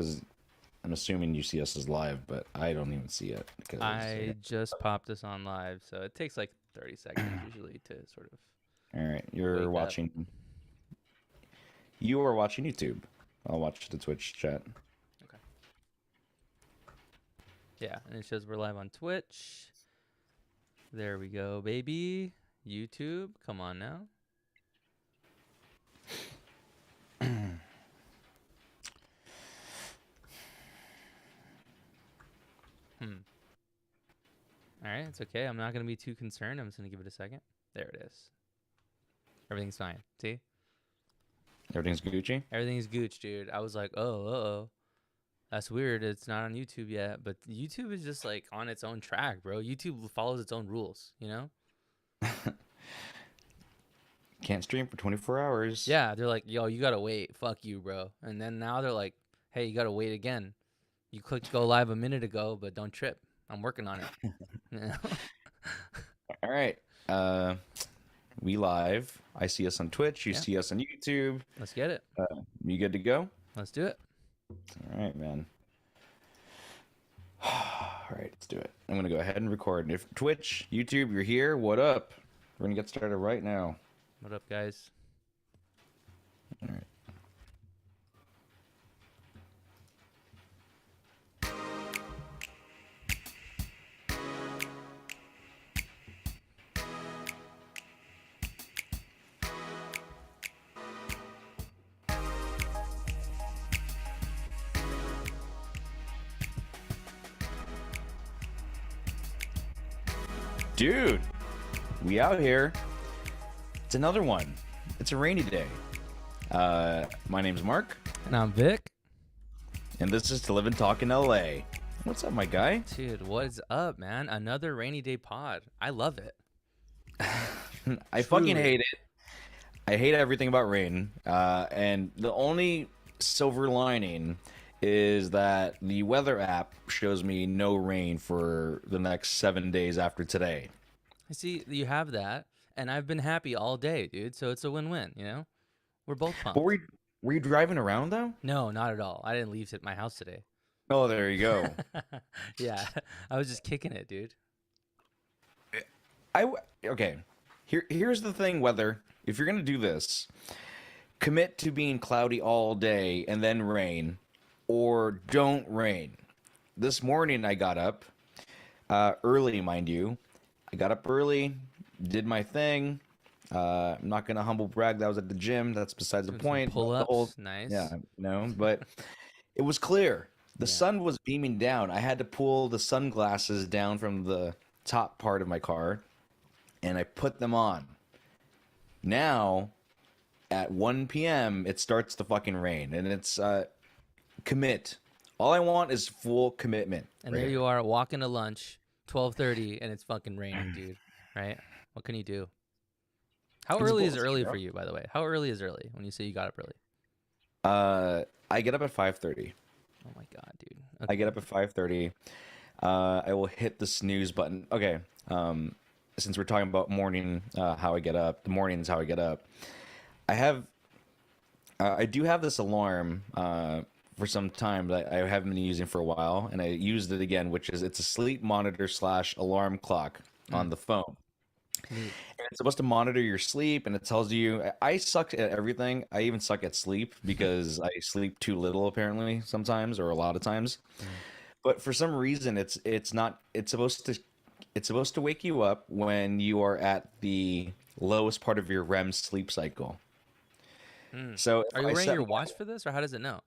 because I'm assuming you see us as live, but I don't even see it because I just popped this on live, so it takes like 30 seconds usually to sort of all right, you're wake up. watching. You are watching YouTube. I'll watch the Twitch chat. Okay. Yeah, and it shows we're live on Twitch. There we go, baby. YouTube, come on now. Hmm. All right, it's okay. I'm not gonna be too concerned. I'm just gonna give it a second. There it is. Everything's fine. See? Everything's Gucci. Everything's gooch, dude. I was like, oh, uh-oh. That's weird. It's not on YouTube yet, but YouTube is just like on its own track, bro. YouTube follows its own rules, you know? Can't stream for 24 hours. Yeah, they're like, yo, you gotta wait. Fuck you, bro. And then now they're like, hey, you gotta wait again. You clicked go live a minute ago, but don't trip. I'm working on it. You know? All right. We live. I see us on Twitch. You Yeah. see us on YouTube. Let's get it. You good to go? Let's do it. All right, man. All right, let's do it. I'm gonna go ahead and record. And if Twitch, YouTube, you're here, what up? We're gonna get started right now. What up, guys? All right. Dude, we out here. It's another one. It's a rainy day. My name's Mark, And I'm Vic. and this is To Live and Talk in LA. What's up, my guy? Dude, what is up, man? Another rainy day pod. I love it. I fucking Truly. hate it. I hate everything about rain. And the only silver lining is that the weather app shows me no rain for the next 7 days after today. I see you have that, and I've been happy all day, dude. So it's a win-win, you know? We're both But pumped. were you driving around though? No, not at all. I didn't leave my house today. Oh, there you go. Yeah, I was just kicking it, dude. Okay. Here's the thing, weather. If you're gonna do this, commit to being cloudy all day and then rain, or don't rain. This morning I got up early, mind you. I got up early, did my thing. I'm not gonna humble brag that I was at the gym. That's besides the Doing some point. The pull-ups, whole, nice. yeah, but it was clear. The Yeah. sun was beaming down. I had to pull the sunglasses down from the top part of my car, and I put them on. Now, at 1 p.m., it starts to fucking rain, and it's commit. All I want is full commitment. And right there here. you are walking to lunch, 12:30, and it's fucking raining, dude. Right? What can you do? How It's early is bullshit, early bro. for you, by the way? How early is early when you say you got up early? I get up at 5:30. Oh my god, dude. I get Okay. up at 5:30. I will hit the snooze button. Okay. Since we're talking about morning, how I get up, the morning is how I get up. I have, I do have this alarm for some time that I haven't been using for a while, and I used it again, which is it's a sleep monitor slash alarm clock on the phone. Neat. And it's supposed to monitor your sleep, and it tells you. I suck at everything. I even suck at sleep because I sleep too little apparently sometimes, or a lot of times. Mm. But for some reason, it's not. It's supposed to wake you up when you are at the lowest part of your REM sleep cycle. Mm. So if Are you I wearing set your watch for this, or how does it know?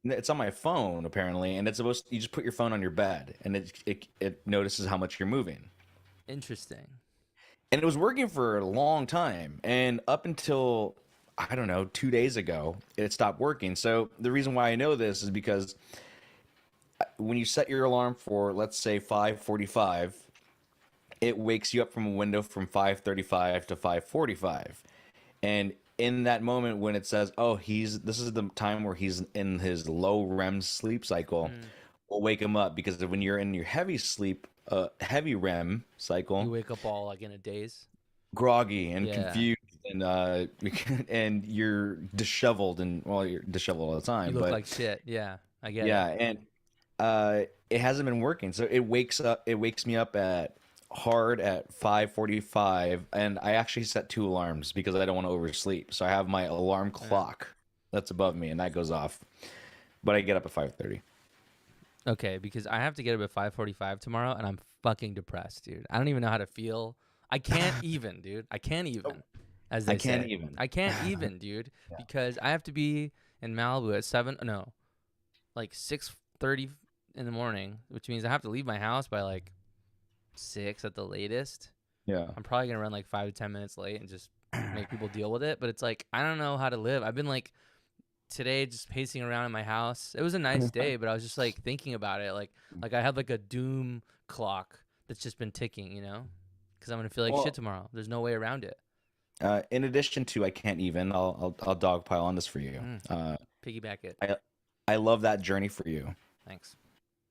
it's on my phone apparently, and it's supposed you just put your phone on your bed, and it notices how much you're moving. Interesting. And it was working for a long time, and up until I don't know 2 days ago, it stopped working. So the reason why I know this is because when you set your alarm for let's say 5:45, it wakes you up from a window from 5:35 to 5:45. And in that moment when it says, "Oh, he's this is the time where he's in his low REM sleep cycle," Mm. we'll wake him up because when you're in your heavy sleep, heavy REM You cycle, wake up all like in a daze. groggy and Yeah. confused and and you're disheveled, and well, you're disheveled all the You time, look but like shit. Yeah. I get it. Yeah, and it hasn't been working. So it wakes me up at hard at 5:45, and I actually set two alarms because I don't want to oversleep. So I have my alarm Yeah. clock that's above me and that goes off. But I get up at 5:30. Okay, because I have to get up at 5:45 tomorrow, and I'm fucking depressed, dude. I don't even know how to feel. I can't even, dude. I can't Oh, even, as I they can't say. even. I can't even, dude, Yeah. because I have to be in Malibu at seven. No, like 6:30 in the morning, which means I have to leave my house by like 6 at the latest. Yeah. I'm probably gonna run like 5 to 10 minutes late and just make people deal with it. But it's like I don't know how to live. I've been like today just pacing around in my house. It was a nice day, but I was just like thinking about it. Like I have like a doom clock that's just been ticking, you know, because I'm gonna feel like shit Well, tomorrow. There's no way around it. in addition to I can't even, I'll dogpile on this for you. Mm, piggyback it. I I love that journey for you. Thanks.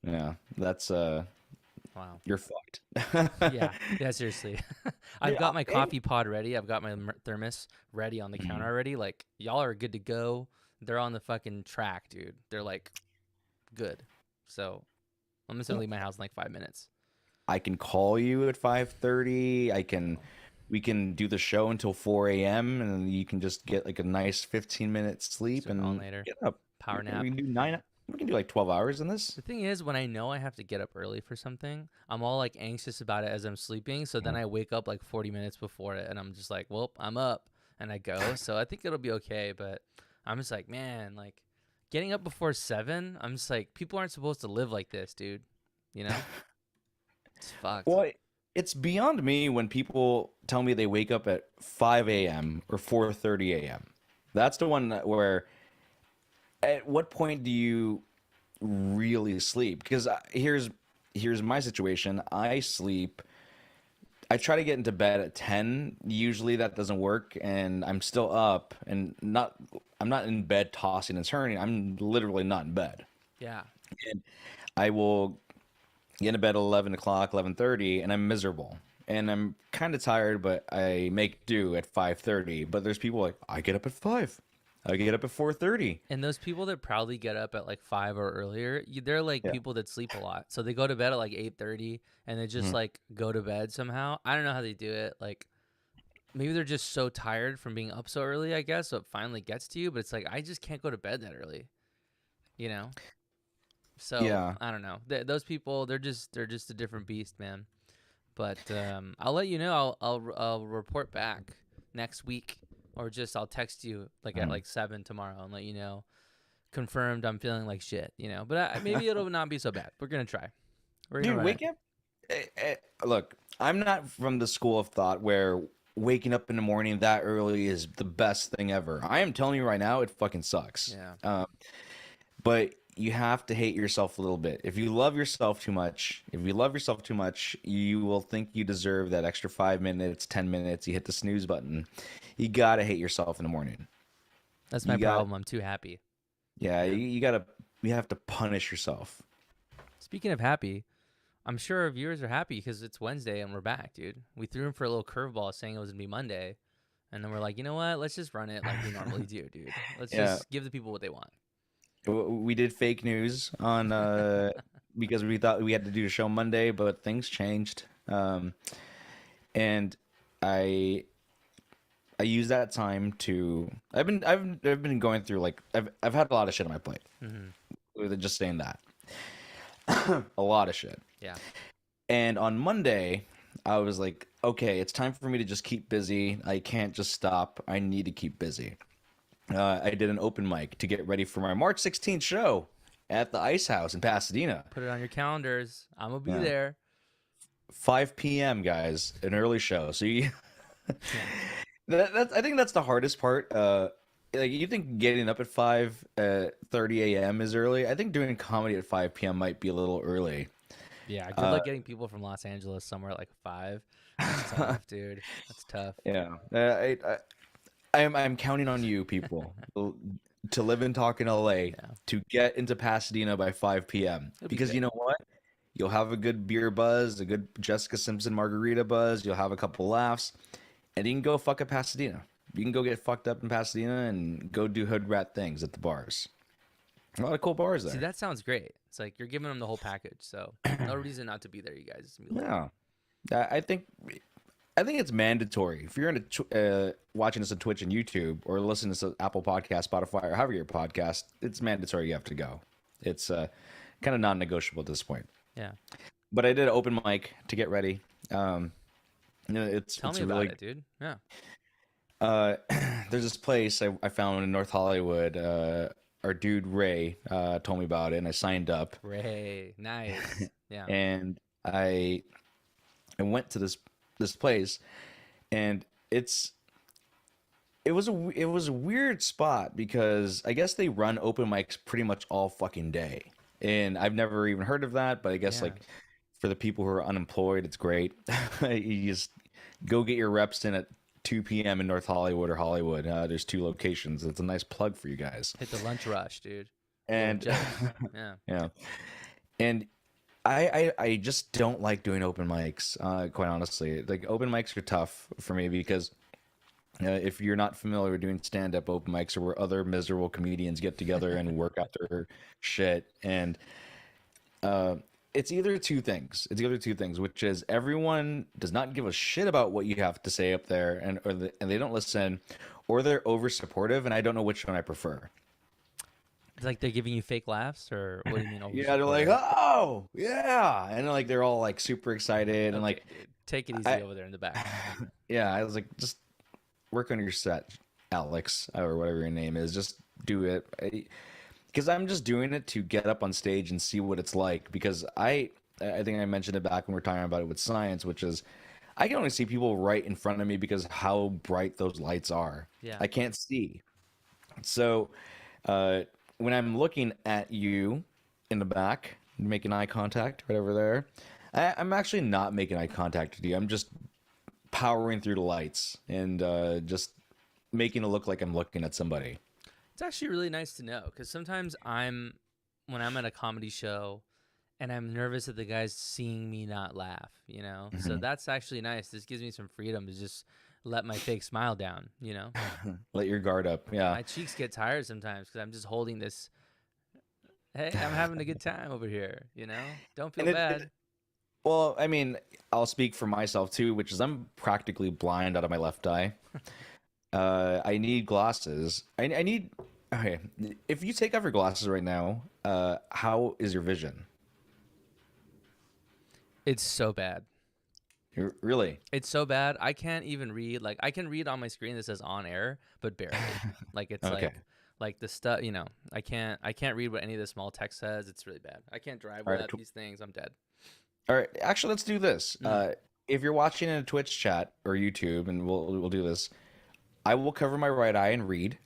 Yeah, that's Wow. you're fucked. Yeah. Yeah. Seriously. I've Dude, got my hey. coffee pod ready. I've got my thermos ready on the counter Mhm. already. Like y'all are good to go. They're on the fucking track, dude. They're like good. So I'm just gonna leave my house in like 5 minutes. I can call you at 5:30. We can do the show until 4 a.m. and then you can just get like a nice 15-minute Just sleep do an all and nighter. get up. Power We nap. can do nine. We can do like 12 hours in this. The thing is, when I know I have to get up early for something, I'm all like anxious about it as I'm sleeping. So then Mhm. I wake up like 40 minutes before it and I'm just like, well, I'm up and I go. So I think it'll be okay. But I'm just like, man, like getting up before 7, I'm just like, people aren't supposed to live like this, dude. You know? It's fucked. Well, it's beyond me when people tell me they wake up at 5 a.m. or 4:30 a.m. That's the one where at what point do you really sleep? Because here's my situation. I try to get into bed at 10. Usually that doesn't work and I'm still up and not I'm not in bed tossing and turning. I'm literally not in bed. Yeah. And I will get into bed at 11 o'clock, 11:30, and I'm miserable. And I'm kind of tired, but I make do at 5:30. But there's people like, I get up at 5. I get up at 4:30. And those people that proudly get up at like 5 or earlier, they're like Yeah. people that sleep a lot. So they go to bed at like 8:30 and they just Mhm. like go to bed somehow. I don't know how they do it. Like maybe they're just so tired from being up so early, I guess, so it finally gets to you, but it's like I just can't go to bed that early, you know? So, Yeah. I don't know. Those people, they're just a different beast, man. But I'll let you know. I'll report back next week or just I'll text you like at Mhm. like 7 tomorrow and let you know confirmed I'm feeling like shit, you know. But maybe it'll not be so bad. We're going to try. We're going to Dude, run it. wake up. Look, I'm not from the school of thought where waking up in the morning that early is the best thing ever. I am telling you right now, it fucking sucks. Yeah. But you have to hate yourself a little bit. If you love yourself too much, if you love yourself too much, you will think you deserve that extra 5 minutes, 10 minutes. You hit the snooze button. You gotta hate yourself in the morning. That's my You got, problem. I'm too happy, yeah, you know. you gotta, you have to punish yourself. Speaking of happy, I'm sure our viewers are happy because it's Wednesday and we're back, dude. We threw him for a little curveball saying it was gonna be Monday, and then we're like, you know what? Let's just run it like we normally do, dude. Let's Yeah, just give the people what they want. we did fake news on because we thought we had to do a show Monday, but things changed. And I I use that time to I've been going through like I've had a lot of shit on my plate. Hmm. With just saying that. A lot of shit. Yeah. And on Monday, I was like, okay, it's time for me to just keep busy. I can't just stop. I need to keep busy. I did an open mic to get ready for my March 16th show at the Ice House in Pasadena. Put it on your calendars. I'm gonna be Yeah. there. 5 p.m. guys, an early show. So you Yeah. that's I think that's the hardest part. Like you think getting up at 5:30 a.m. is early. I think doing comedy at 5 p.m. might be a little early. Yeah. Good Uh, luck getting people from Los Angeles somewhere at like 5. That's tough, dude. That's tough. yeah. I'm counting on you people to live and talk in LA Yeah. to get into Pasadena by 5 p.m. It'll be Because good. you know what? You'll have a good beer buzz, a good Jessica Simpson margarita buzz. You'll have a couple laughs, and you can go fuck up Pasadena. You can go get fucked up in Pasadena and go do hood rat things at the bars. A lot of cool bars See, there. that sounds great. It's like you're giving them the whole package, so no reason not to be there. You guys just be lit. Yeah. I think it's mandatory. If you're into watching this on Twitch and YouTube or listening to this on Apple Podcast, Spotify, or however your podcast, it's mandatory you have to go. It's kind of non-negotiable at this point. Yeah. But I did an open mic to get ready. Um, Tell it's me a about really it, dude. Yeah. uh, there's this place I found in North Hollywood. Our dude Ray told me about it, and I signed up. Ray, nice. Yeah. And I went to this place, and it was a weird spot because I guess they run open mics pretty much all fucking day. And I've never even heard of that, but I guess Yeah. like for the people who are unemployed, it's great. You just go get your reps in at 2 p.m. in North Hollywood or Hollywood. There's two locations. It's a nice plug for you guys. Hit the lunch rush, dude. Little And jokes. Yeah. yeah, and I just don't like doing open mics. Quite honestly, like open mics are tough for me because if you're not familiar with doing stand-up open mics or where other miserable comedians get together and work out their shit, and uh, it's either two things. It's either two things, which is everyone does not give a shit about what you have to say up there, and they don't listen, or they're over supportive, and I don't know which one I prefer. It's like they're giving you fake laughs, or what do you mean over Yeah, they're like, supportive? oh yeah, and like they're all like super excited and Okay, like dude. Take it easy I over there in the back. yeah, I was like, just work on your set, Alex, or whatever your name is. Just do it. Because I'm just doing it to get up on stage and see what it's like. Because I think I mentioned it back when we were talking about it with science, which is I can only see people right in front of me because how bright those lights are. Yeah. I can't see. So uh, when I'm looking at you in the back, making eye contact right over there, I'm actually not making eye contact with you. I'm just powering through the lights and just making it look like I'm looking at somebody. It's actually really nice to know because sometimes when I'm at a comedy show and I'm nervous that the guy's seeing me not laugh, you know? So Mhm. that's actually nice. This gives me some freedom to just let my fake smile down, you know? Let your guard up. Yeah. My cheeks get tired sometimes because I'm just holding this, hey, I'm having a good time over here, you know? Don't feel And bad. well, I mean, I'll speak for myself too, which is I'm practically blind out of my left eye. I need glasses. I need. Okay, if you take off your glasses right now, how is your vision? It's so bad. Really? It's so bad. I can't even read. Like I can read on my screen that says on air, but barely. Like it's Okay. like the stuff, you know, I can't read what any of the small text says. It's really bad. I can't drive All right. without these things. I'm dead. All right. Actually, let's do this. Mm. If you're watching in a Twitch chat or YouTube, and we'll do this, I will cover my right eye and read.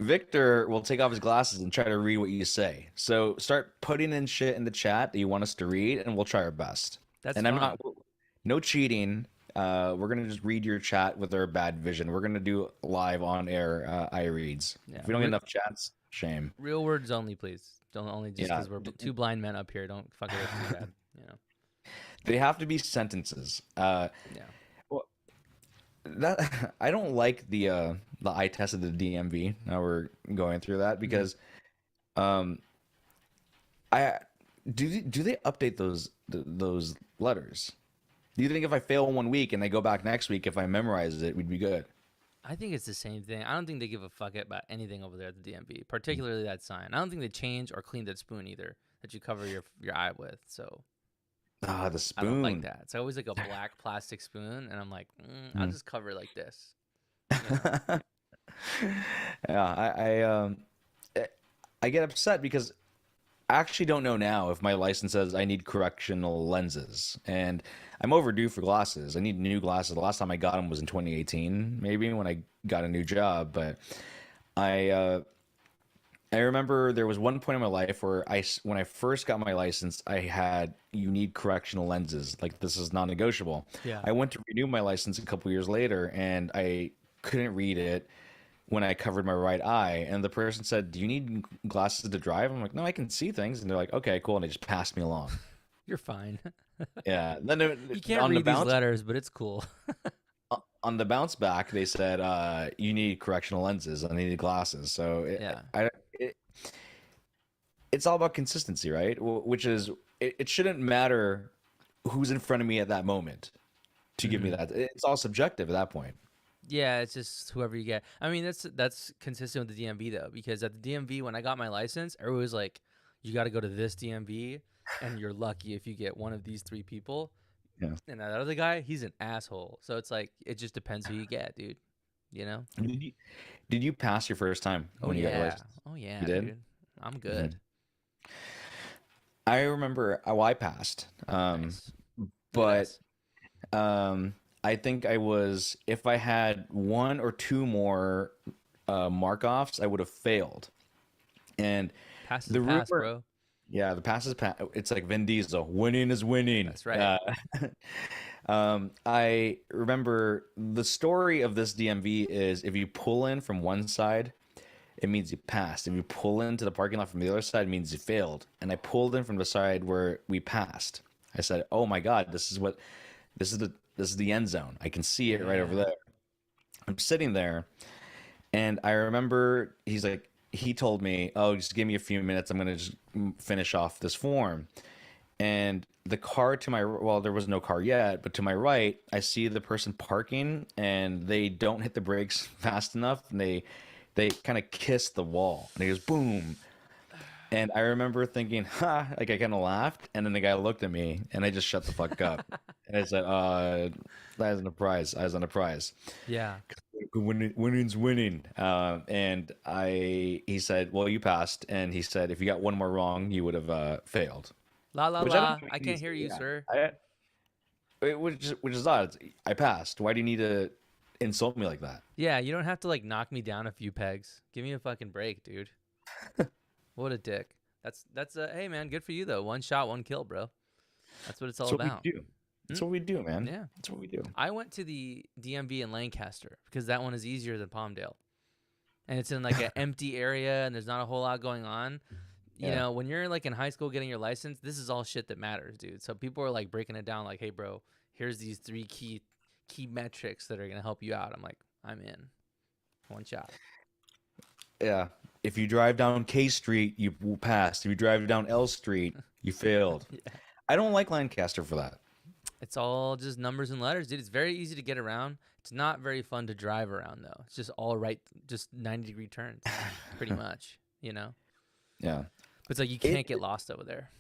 Victor will take off his glasses and try to read what you say. So start putting in shit in the chat that you want us to read, and we'll try our best. That's And I'm fun. not, no cheating. We're gonna just read your chat with our bad vision. We're gonna do live on air eye reads. Yeah. If we don't get enough chats, shame. Real words only, please. Don't only just Yeah, because we're two blind men up here. Don't fuck it up too bad. You know. they have to be sentences. Yeah. Well, that I don't like the eye test of the DMV. Now we're going through that Mm. because um I do they update those letters? Do you think if I fail 1 week and I go back next week, if I memorize it, we'd be good? I think it's the same thing. I don't think they give a fuck about anything over there at the DMV, particularly that sign. I don't think they change or clean that spoon either that you cover your eye with. So Ah, the I don't like spoon. that. It's always like a black plastic spoon, and I'm like, I'll Mm. just cover it like this. You know? Yeah, eh, I get upset because I actually don't know now if my license says I need correctional lenses, and I'm overdue for glasses. I need new glasses. The last time I got them was in 2018, maybe when I got a new job. But I uh, I remember there was one point in my life where when I first got my license, I had you need correctional lenses. Like this is non-negotiable. Yeah. I went to renew my license a couple years later, and I couldn't read it when I covered my right eye. And the person said, "Do you need glasses to drive?" I'm like, "No, I can see things." And they're like, "Okay, cool." And they just passed me along. You're fine. Yeah. Then You can't on the read these bounce letters, but it's cool. on the bounce back, they said, "You need correctional lenses. I needed glasses." So Yeah. it it's all about consistency, right? Which is it shouldn't matter who's in front of me at that moment to give me Hmm. that. It's all subjective at that point. Yeah, it's just whoever you get. I mean, that's consistent with the DMV though, because at the DMV when I got my license, everyone was like, "You got to go to this DMV, and you're lucky if you get one of these three people." Yeah. And that other guy, he's an asshole. So it's like it just depends who you get, dude. You know? Did you, did you pass your first time Oh when you got your yeah, license? oh You yeah, did? dude. I'm Hmm. good. I remember I passed, Nice. Look at but us. um, I think I was if I had one or two more mark offs, I would have failed. And Pass is a the pass, rumor, bro. yeah, the pass is pass. It's like Vin Diesel, winning is winning. That's right. I remember the story of this DMV is if you pull in from one side, it means you passed. If you pull into the parking lot from the other side, it means you failed. And I pulled in from the side where we passed. I said, "Oh my God, this is the end zone. I can see it right over Yeah. there." I'm sitting there, and I remember he told me, "Oh, just give me a few minutes. I'm gonna just finish off this form." And the car to my well, there was no car yet, but to my right, I see the person parking, and they don't hit the brakes fast enough, and they kind of kiss the wall, and it goes boom. And I remember thinking, "Ha!" Like I kind of laughed, and then the guy looked at me, and I just shut the fuck up, and I said, that isn't a prize. I was on a prize. Yeah. Winning's winning." And he said, "Well, you passed," and he said, "If you got one more wrong, you would have failed." La la Which I don't la. think I he can't needs hear to. you, Yeah, sir. which is odd. I passed. Why do you need to insult me like that? Yeah, you don't have to like knock me down a few pegs. Give me a fucking break, dude. What a dick. That's hey man, good for you though. One shot, one kill, bro. That's what it's all That's what we about. do. Hmm? That's what we do, man. Yeah. That's what we do. I went to the DMV in Lancaster because that one is easier than Palmdale. And it's in like an empty area and there's not a whole lot going on. You Yeah. know, when you're like in high school getting your license, this is all shit that matters, dude. So people are like breaking it down like, "Hey bro, here's these three key metrics that are going to help you out." I'm like, "I'm in. One shot." Yeah. If you drive down K Street, you passed. If you drive down L Street, you failed. Yeah. I don't like Lancaster for that. It's all just numbers and letters, dude. It's very easy to get around. It's not very fun to drive around though. It's just all right, just 90-degree turns, pretty much, you know? Yeah. But it's like you It can't get lost over there.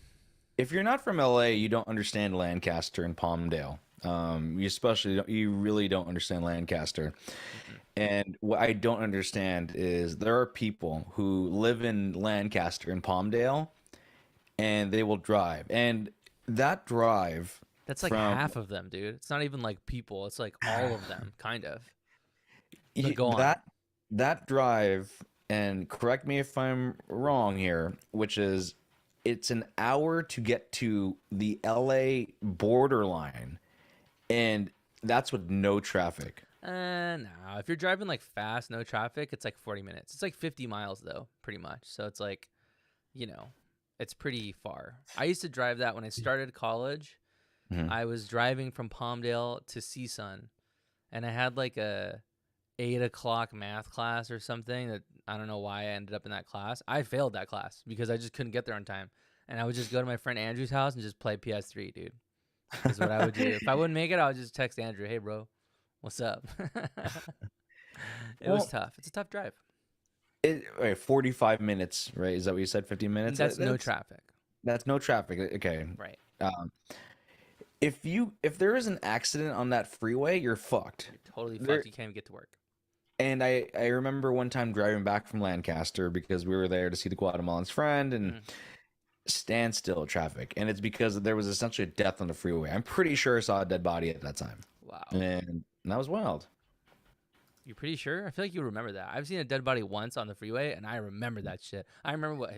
if you're not from LA, you don't understand Lancaster and Palmdale. You really don't understand Lancaster. Mm-mm. And what I don't understand is there are people who live in Lancaster and Palmdale and they will drive. And that drive That's like from half of them, dude. It's not even like people. It's like all of them, kind of. But go on. that that drive, and correct me if I'm wrong here, which is it's an hour to get to the LA borderline, and that's with no traffic. No. If you're driving like fast, no traffic, it's like 40 minutes. It's like 50 miles though, pretty much. So it's like, you know, it's pretty far. I used to drive that when I started college. Mhm. I was driving from Palmdale to CSUN, and I had like a 8 o'clock math class or something that I don't know why I ended up in that class. I failed that class because I just couldn't get there on time, and I would just go to my friend Andrew's house and just play PS3, dude. Is what I would do. If I wouldn't make it, I would just text Andrew, "Hey, bro, what's up?" It was Well, tough. It's a tough drive. right, 45 minutes, right? Is that what you said? 15 And minutes? that's no traffic, That's no traffic. Okay. right? Um, if there is an accident on that freeway, you're fucked. You're totally There fucked. You can't even get to work. and I remember one time driving back from Lancaster because we were there to see the Guatemalan's friend and Mm, standstill traffic, and it's because there was essentially a death on the freeway. I'm pretty sure I saw a dead body at that time, wow. and that was wild. You're pretty sure? I feel like you remember that. I've seen a dead body once on the freeway, and I remember that shit. I remember what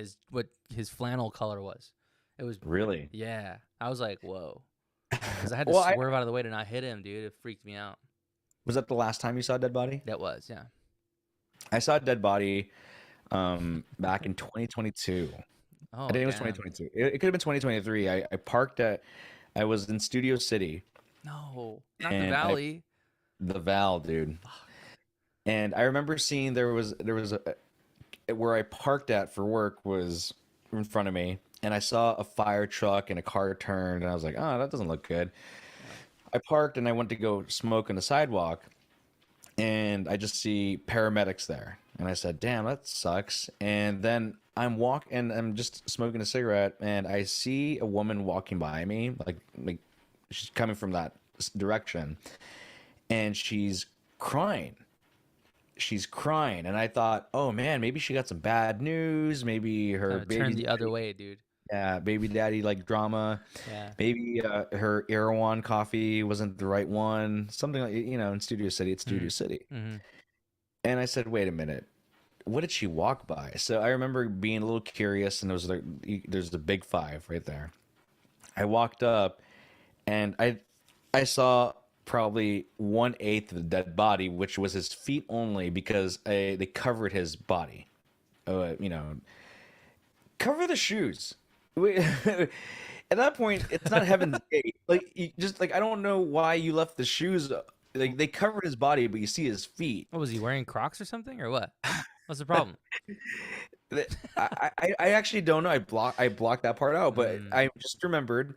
his flannel color was. It was Really? yeah. I was like, whoa, because I had to Well, I swerve out of the way to not hit him, dude. It freaked me out. was that the last time you saw a dead body? That was yeah. I saw a dead body back in 2022. I Oh think it was damn. 2022. It could have been 2023. I was in Studio City No, not the and I valley. the Val, dude. Fuck. And I remember seeing there was where I parked at for work was in front of me, and I saw a fire truck and a car turned, and I was like, oh, that doesn't look good. Yeah. I parked and I went to go smoke on the sidewalk, and I just see paramedics there. And I said, damn, that sucks. And then I'm just smoking a cigarette, and I see a woman walking by me, like she's coming from that direction, and she's crying, and I thought, oh man, maybe she got some bad news. Maybe her Kind of turn baby the other daddy, way, dude. yeah, baby daddy like drama. Yeah. Maybe her Erewhon coffee wasn't the right one. Something like, in Studio City, it's Studio Mm. City. Mm-hmm. And I said, wait a minute, what did she walk by? So I remember being a little curious, and there was like, there's the big five right there. I walked up, and I saw probably 1/8 of the dead body, which was his feet only, because they covered his body. You know, cover the shoes. At that point, it's not Heaven's Gate. Like, you just like, I don't know why you left the shoes. Like, they covered his body, but you see his feet. What was he wearing, Crocs or something, or what? What's the problem? I actually don't know. I blocked that part out, but Mm. I just remembered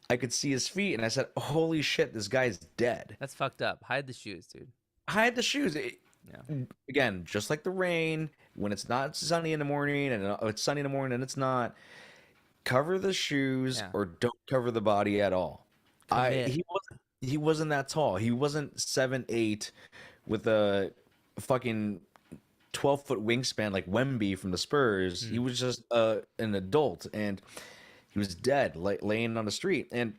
I could see his feet, and I said, "Holy shit, this guy's dead." That's fucked up. Hide the shoes, dude. Hide the shoes. Yeah. Again, just like the rain, when it's not sunny in the morning, and it's sunny in the morning, and it's not. Cover the shoes, Yeah. or don't cover the body at all. I Commit. he wasn't that tall. He wasn't 7'8" with a fucking 12-foot wingspan like Wemby from the Spurs. He Mm. was just an adult, and he was dead, laying on the street. And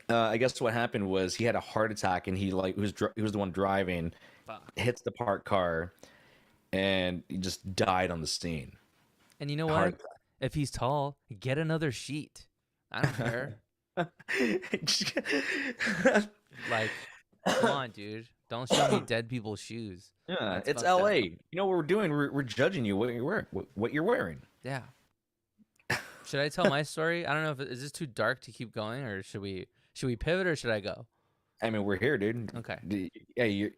I guess what happened was he had a heart attack, and he was the one driving, Fuck. hits the parked car, and he just died on the scene. And you know what? Heart If he's tall, get another sheet. I don't care. attack. Like, come on, dude. Don't show me dead people's shoes. Yeah, That's it's fucked up. LA. You know what we're doing? We're judging you what you're wearing. What you're wearing. Yeah. Should I tell my story? I don't know if is this too dark to keep going, or should we pivot, or should I go? I mean, we're here, dude. Okay. Yeah,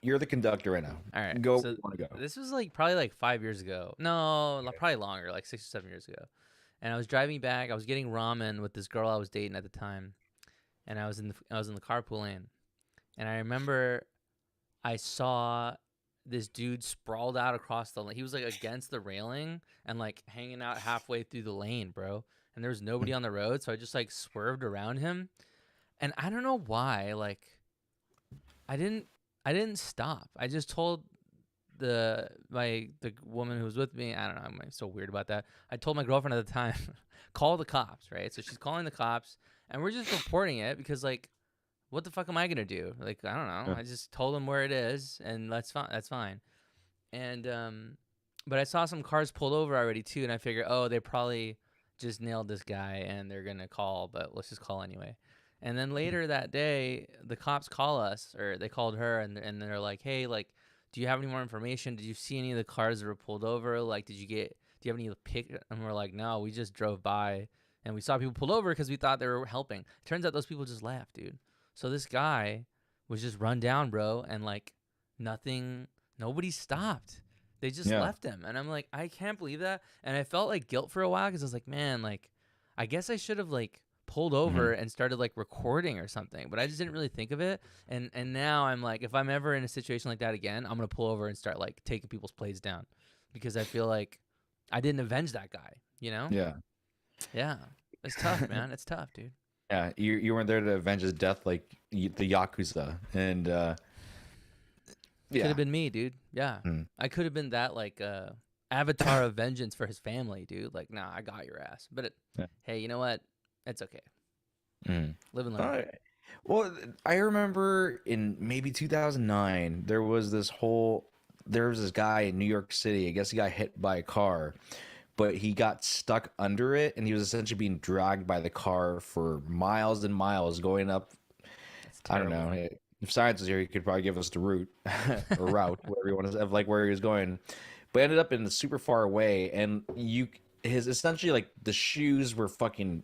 you're the conductor right now. All right. Go where So you want to go. this was like probably like 5 years ago. No, probably longer, like 6 or 7 years ago. And I was driving back. I was getting ramen with this girl I was dating at the time, and I was in the carpool lane, and I remember I saw this dude sprawled out across the lane. He was like against the railing and like hanging out halfway through the lane, bro. And there was nobody on the road, so I just like swerved around him. And I don't know why, like I didn't I didn't stop. I just told the woman who was with me, I don't know, I'm like, so weird about that. I told my girlfriend at the time, call the cops, right? So she's calling the cops, and we're just reporting it because like what the fuck am I gonna do? Like, I don't know. Yeah. I just told them where it is, and that's fine. That's fine. And but I saw some cars pulled over already too, and I figured, oh, they probably just nailed this guy, and they're gonna call. But let's just call anyway. And then later that day, the cops call us, or they called her, and they're like, hey, like, do you have any more information? Did you see any of the cars that were pulled over? Like, do you have any pic? And we're like, no, we just drove by, and we saw people pulled over because we thought they were helping. Turns out those people just left, dude. So this guy was just run down, bro, and like nobody stopped. They just Yeah. left him. And I'm like, I can't believe that. And I felt like guilt for a while because I was like, man, like, I guess I should have like pulled over Mhm. and started like recording or something. But I just didn't really think of it. And now I'm like, if I'm ever in a situation like that again, I'm gonna pull over and start like taking people's plates down because I feel like I didn't avenge that guy, you know? Yeah. Yeah. It's tough, man. It's tough, dude. Yeah. You weren't there to avenge his death like the Yakuza. And Could yeah. have been me, dude. Yeah. Mm. I could have been that like avatar of vengeance for his family, dude. Like, nah, I got your ass. But Yeah. hey, you know what? It's okay. Mm. Live and learn. Alright. Well, I remember in maybe 2009, there was this guy in New York City. I guess he got hit by a car, but he got stuck under it, and he was essentially being dragged by the car for miles and miles going up. It's I don't terrible. know. If science was here, he could probably give us the route or route, whatever you want to say, of like where he was going. But ended up in super far away, and his essentially like the shoes were fucking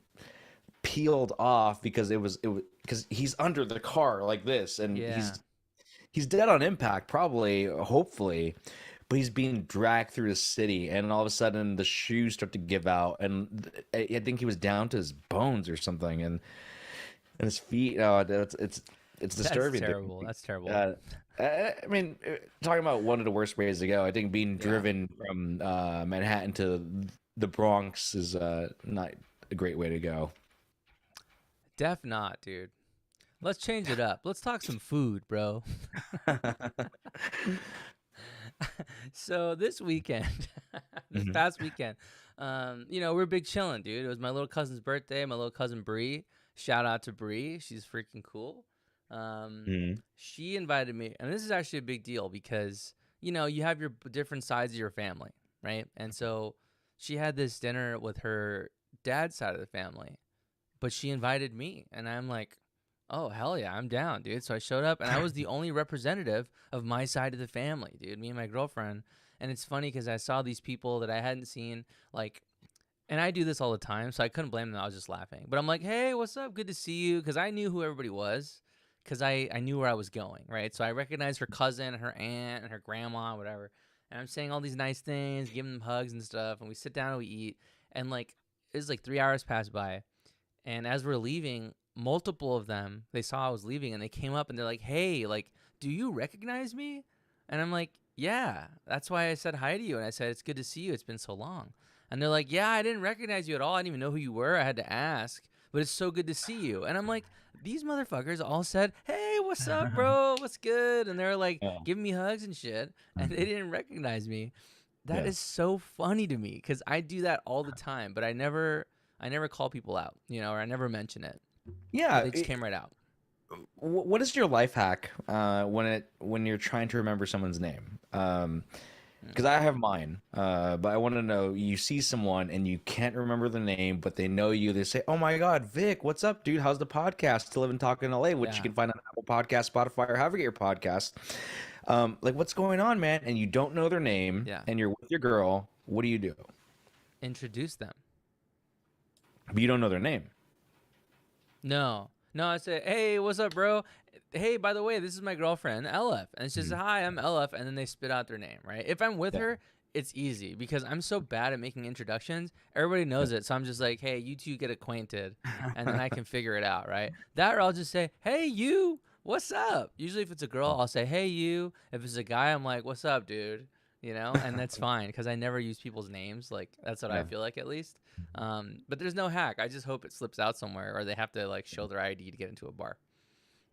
peeled off because it was because he's under the car like this, and Yeah. he's dead on impact, probably, hopefully. but he's being dragged through the city, and all of a sudden the shoes start to give out, and I think he was down to his bones or something, and his feet. Oh, it's That's disturbing, terrible. dude. That's terrible. Uh, I mean, talking about one of the worst ways to go, I think being Yeah. driven from Manhattan to the Bronx is not a great way to go. Def not, dude. Let's change it up. Let's talk some food, bro. So this weekend, this Hmm. past weekend, we're big chilling, dude. It was my little cousin's birthday. My little cousin Bree. Shout out to Bree. She's freaking cool. Um, Hmm. she invited me, and this is actually a big deal because you have your different sides of your family, right? And so she had this dinner with her dad's side of the family, but she invited me, and I'm like, oh hell yeah, I'm down, dude. So I showed up, and I was the only representative of my side of the family, dude. Me and my girlfriend. And it's funny because I saw these people that I hadn't seen, like, and I do this all the time, so I couldn't blame them. I was just laughing. But I'm like, hey, what's up? Good to see you, because I knew who everybody was, because I knew where I was going, right? So I recognized her cousin, her aunt, and her grandma, whatever. And I'm saying all these nice things, giving them hugs and stuff, and we sit down and we eat, and like it was like 3 hours passed by, and as we're leaving, multiple of them, they saw I was leaving and they came up and they're like, hey, like, do you recognize me? And I'm like, yeah, that's why I said hi to you. And I said, it's good to see you. It's been so long. And they're like, yeah, I didn't recognize you at all. I didn't even know who you were. I had to ask, but it's so good to see you. And I'm like, these motherfuckers all said, hey, what's up, bro? What's good? And they're like Yeah. giving me hugs and shit. And they didn't recognize me. That Yeah. is so funny to me because I do that all the time, but I never call people out, or I never mention it, but Yeah. they just came right out. What is your life hack when you're trying to remember someone's name? Mm. Because I have mine, but I want to know, you see someone and you can't remember the name, but they know you. They say, "Oh my God, Vic, what's up, dude? How's the podcast? To Live and Talk in LA," which you Yeah, can find on Apple Podcast, Spotify, or however you get your podcast. Like, what's going on, man? And you don't know their name, yeah. and you're with your girl. What do you do? Introduce them. But you don't know their name. No, no. I say, hey, what's up, bro? Hey, by the way, this is my girlfriend, LF, and it's just Mhm. hi, I'm LF, and then they spit out their name, right? If I'm with Yeah. her, it's easy because I'm so bad at making introductions. Everybody knows it, so I'm just like, hey, you two get acquainted, and then I can figure it out, right? That or I'll just say, hey, you, what's up? Usually, if it's a girl, I'll say, hey, you. If it's a guy, I'm like, what's up, dude? And that's fine because I never use people's names. Like that's what I Yeah. feel like at least. But there's no hack. I just hope it slips out somewhere, or they have to like show their ID to get into a bar.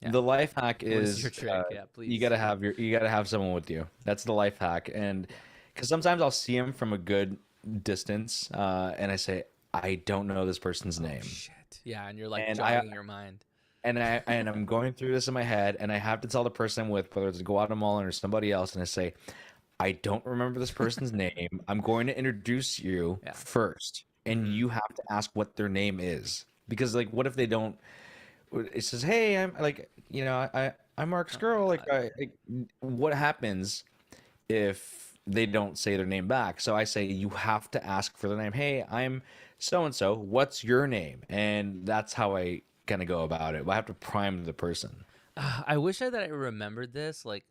Yeah. The life hack What is your is trick? Yeah, you please. gotta have you gotta have someone with you. That's the life hack, and because sometimes I'll see him from a good distance, and I say I don't know this person's Oh name, shit. Yeah, and you're like and I jogging your mind. and I'm going through this in my head, and I have to tell the person I'm with, whether it's Guatemalan or somebody else, and I say I don't remember this person's name. I'm going to introduce you Yeah. first, and Mm-hmm. you have to ask what their name is, because like, what if they don't? It says, "Hey, I'm like, I'm Mark's Oh my girl." Like, god. what happens if they don't say their name back? So I say you have to ask for their name. Hey, I'm so and so. What's your name? And that's how I kind of go about it. I have to prime the person. I wish that I remembered this like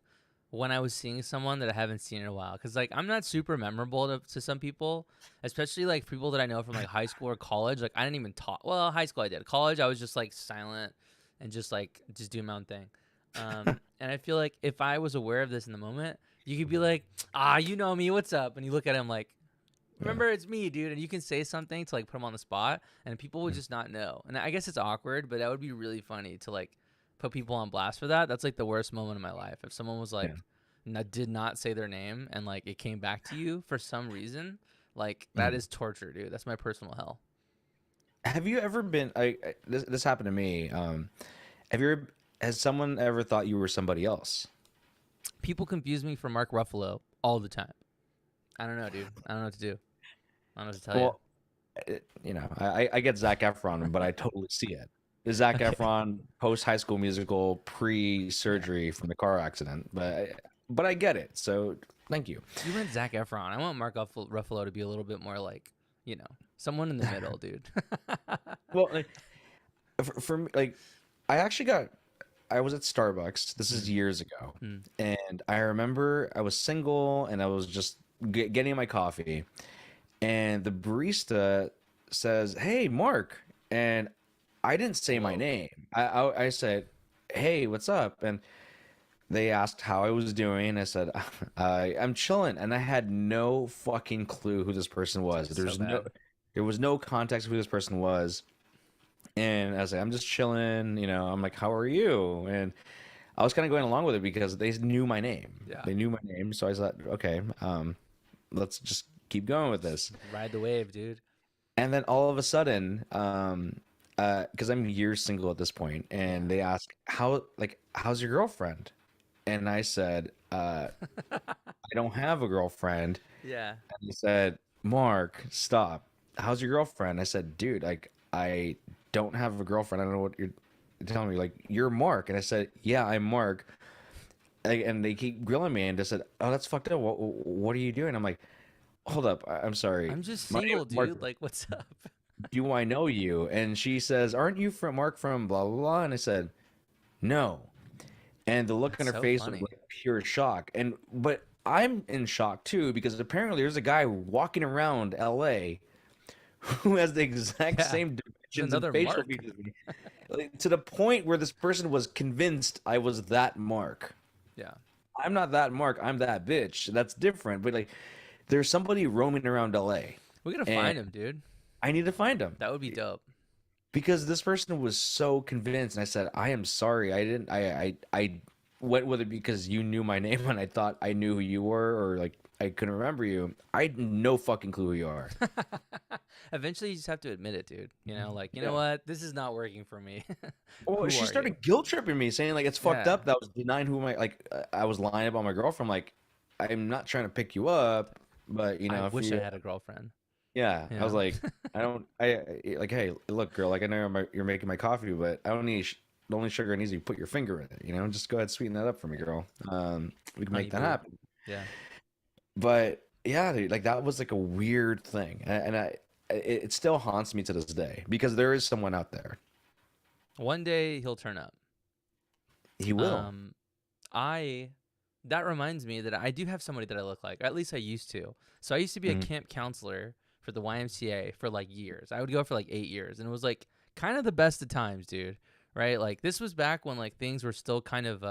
when I was seeing someone that I haven't seen in a while. Cause like I'm not super memorable to some people, especially like people that I know from like high school or college. Like I didn't even talk. Well, high school I did. College I was just like silent and just doing my own thing. And I feel like if I was aware of this in the moment, you could be like, you know me, what's up? And you look at him like, Yeah. remember it's me, dude. And you can say something to like put him on the spot, and people would just not know. And I guess it's awkward, but that would be really funny to like put people on blast for that. That's like the worst moment of my life. If someone was Yeah. like, did not say their name and like it came back to you for some reason, like that Mhm. is torture, dude. That's my personal hell. Have you ever been? This happened to me. Have you ever? Has someone ever thought you were somebody else? People confuse me for Mark Ruffalo all the time. I don't know, dude. I don't know what to do. I don't know what to tell you. Well, I get Zac Efron, but I totally see it. The Zac Okay. Efron post High School Musical Yeah. pre-surgery from the car accident, but I get it. So thank you. You went Zach Efron. I want Mark Ruffalo to be a little bit more like, someone in the middle, dude. Well, like, for me, like I actually got I was at Starbucks. This is Mm, years ago, mm, and And I remember I was single and I was just getting my coffee, and the barista says, "Hey, Mark," and I didn't say my Whoa. name. I said, "Hey, what's up?" And they asked how I was doing. I said, I'm chilling," and I had no fucking clue who this person was. So bad. There was no context of who this person was. And I was like, "I'm just chilling," I'm like, "How are you?" And I was kind of going along with it because they knew my name. Yeah. They knew my name, so I thought, okay, let's just keep going with this. Ride the wave, dude. And then all of a sudden, because I'm years single at this point, Yeah. and they ask, how's your girlfriend?" And I said, "I don't have a girlfriend." Yeah. And he said, "Mark, stop. How's your girlfriend?" I said, "Dude, like, I don't have a girlfriend. I don't know what you're telling me. Like, you're Mark." And I said, "Yeah, I'm Mark." And they keep grilling me, and they said, "Oh, that's fucked up. What are you doing?" I'm like, "Hold up. I'm sorry. I'm just My name single, is Mark. dude. Like, what's up? Do I know you?" And she says, "Aren't you from Mark from blah blah blah?" And I said, "No." And the look on That's her so face was funny. like pure shock. But I'm in shock too because apparently there's a guy walking around LA who has the exact Yeah. same There's dimensions and another facial Mark. features as me. Like, to the point where this person was convinced I was that Mark. Yeah. I'm not that Mark. I'm that bitch. That's different. But like, there's somebody roaming around LA, We gotta and find him, dude. I need to find him That would be dope. because this person was so convinced. And I said, "I am sorry. I didn't. I went with it because you knew my name and I thought I knew who you were, or like I couldn't remember you. I had no fucking clue who you are." Eventually, you just have to admit it, dude. Like, you know Yeah. what? This is not working for me. Well, Who she are you? started guilt tripping me, saying like it's fucked Yeah. up that I was denying who my I was lying about my girlfriend. Like, I'm not trying to pick you up, but I if wish I you, had a girlfriend. yeah, You I was know? like, I don't, like, hey, look, girl, like I know you're making my coffee, but I don't need the only sugar I need is you put your finger in it. Just go ahead, sweeten that up for me, girl. We can Honey make that boo. happen. Yeah. But yeah, dude, like that was like a weird thing, it still haunts me to this day because there is someone out there. One day he'll turn up. He will. Um, I that reminds me that I do have somebody that I look like. Or at least I used to. So I used to be a Mhm. camp counselor for the YMCA for like years. I would go for like 8 years, and it was like kind of the best of times, dude. Right? Like this was back when like things were still kind of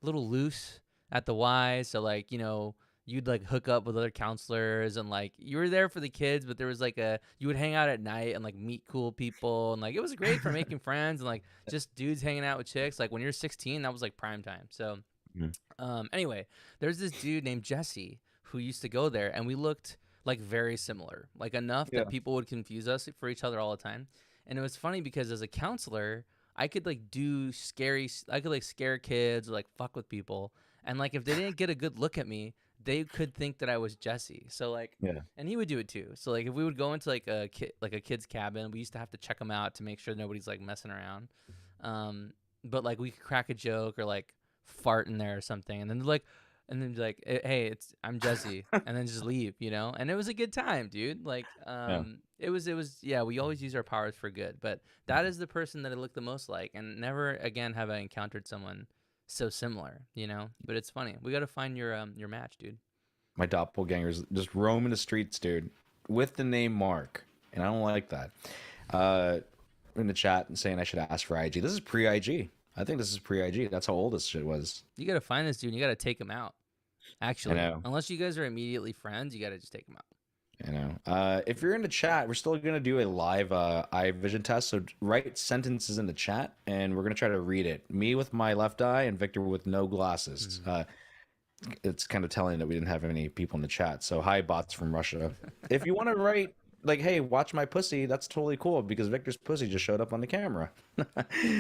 little loose at the Y. So like you'd like hook up with other counselors and like you were there for the kids, but there was like you would hang out at night and like meet cool people and like it was great for making friends and like just dudes hanging out with chicks. Like when you're 16, that was like prime time. So Mhm. anyway, there's this dude named Jesse who used to go there, and we looked like very similar, like enough Yeah. that people would confuse us for each other all the time. And it was funny because as a counselor, I could like I could like scare kids or like fuck with people, and like if they didn't get a good look at me, they could think that I was Jesse. So like, Yeah. and he would do it too. So like if we would go into like a kid's cabin, we used to have to check them out to make sure nobody's like messing around. Um, but like we could crack a joke or like fart in there or something, and then they're like, and then be like, hey, I'm Jesse, and then just leave. And it was a good time, dude. Like, Yeah. it was, yeah. We always use our powers for good, but that is the person that I look the most like, and never again have I encountered someone so similar. But it's funny. We got to find your match, dude. My doppelgangers just roaming the streets, dude, with the name Mark, and I don't like that. Uh, in the chat and saying I should ask for IG. This is pre IG. I think this is pre IG. That's how old this shit was. You got to find this dude. And you got to take him out. I Actually, know. unless you guys are immediately friends, you got to just take him out. I know. If you're in the chat, we're still gonna do a live eye vision test. So write sentences in the chat, and we're gonna try to read it. Me with my left eye, and Victor with no glasses. Mhm. It's kind of telling that we didn't have any people in the chat. So hi, bots from Russia. If you want to write like, "Hey, watch my pussy," that's totally cool because Victor's pussy just showed up on the camera. It's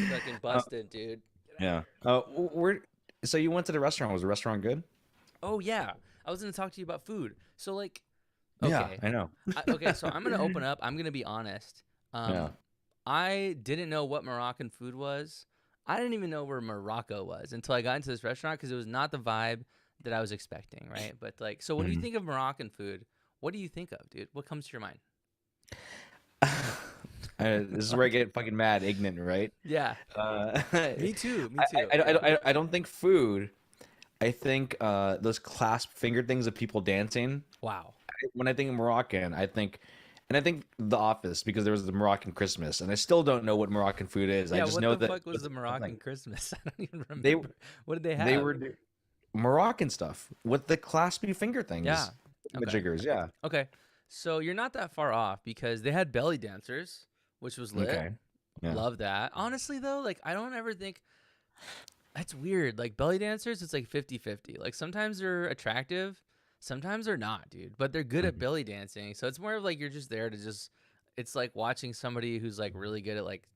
fucking Uh, busted, dude. Get out of yeah. here. Where? So you went to the restaurant. Was the restaurant good? Oh yeah, I was gonna talk to you about food. So like, Yeah, okay, I know. okay. So I'm gonna open up. I'm gonna be honest. Yeah. I didn't know what Moroccan food was. I didn't even know where Morocco was until I got into this restaurant because it was not the vibe that I was expecting, right? But like, so when you Mhm. think of Moroccan food, what do you think of, dude? What comes to your mind? This is where I get fucking mad, ignorant, right? Yeah, Uh, me too. Me I, too. I, Yeah. I, I don't think food. I think those clasp finger things of people dancing. Wow. When I think Moroccan, I think The Office because there was the Moroccan Christmas, and I still don't know what Moroccan food is. I Yeah, just what know the that fuck was it's the something. Moroccan Christmas? I don't even They remember. What did they they have? were Moroccan stuff with the claspy finger Yeah. things, Okay. jiggers. Yeah. Okay. So you're not that far off because they had belly dancers, which was lit. Okay. Yeah. Love that. Honestly though, like I don't ever think that's weird. Like belly dancers, it's like 50-50. Like sometimes they're attractive, sometimes they're not, dude. But they're good at Mhm. belly dancing. So it's more of like you're just there to just it's like watching somebody who's like really good at like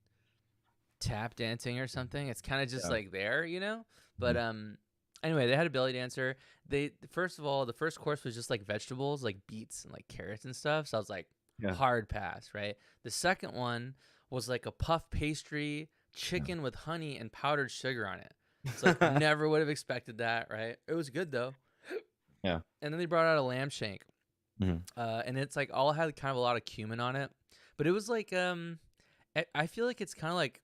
tap dancing or something. It's kind of just Yeah. like there, you know? But Mhm. anyway, they had a belly dancer. They first of all, the first course was just like vegetables, like beets and like carrots and stuff. So I was like Yeah. hard pass, right? The second one was like a puff pastry, chicken with honey and powdered sugar on it. It's like Yeah. never would have expected that, right? It was good though. Yeah. And then they brought out a lamb shank. Mhm. And it's like all had kind of a lot of cumin on it. But it was like I feel like it's kind of like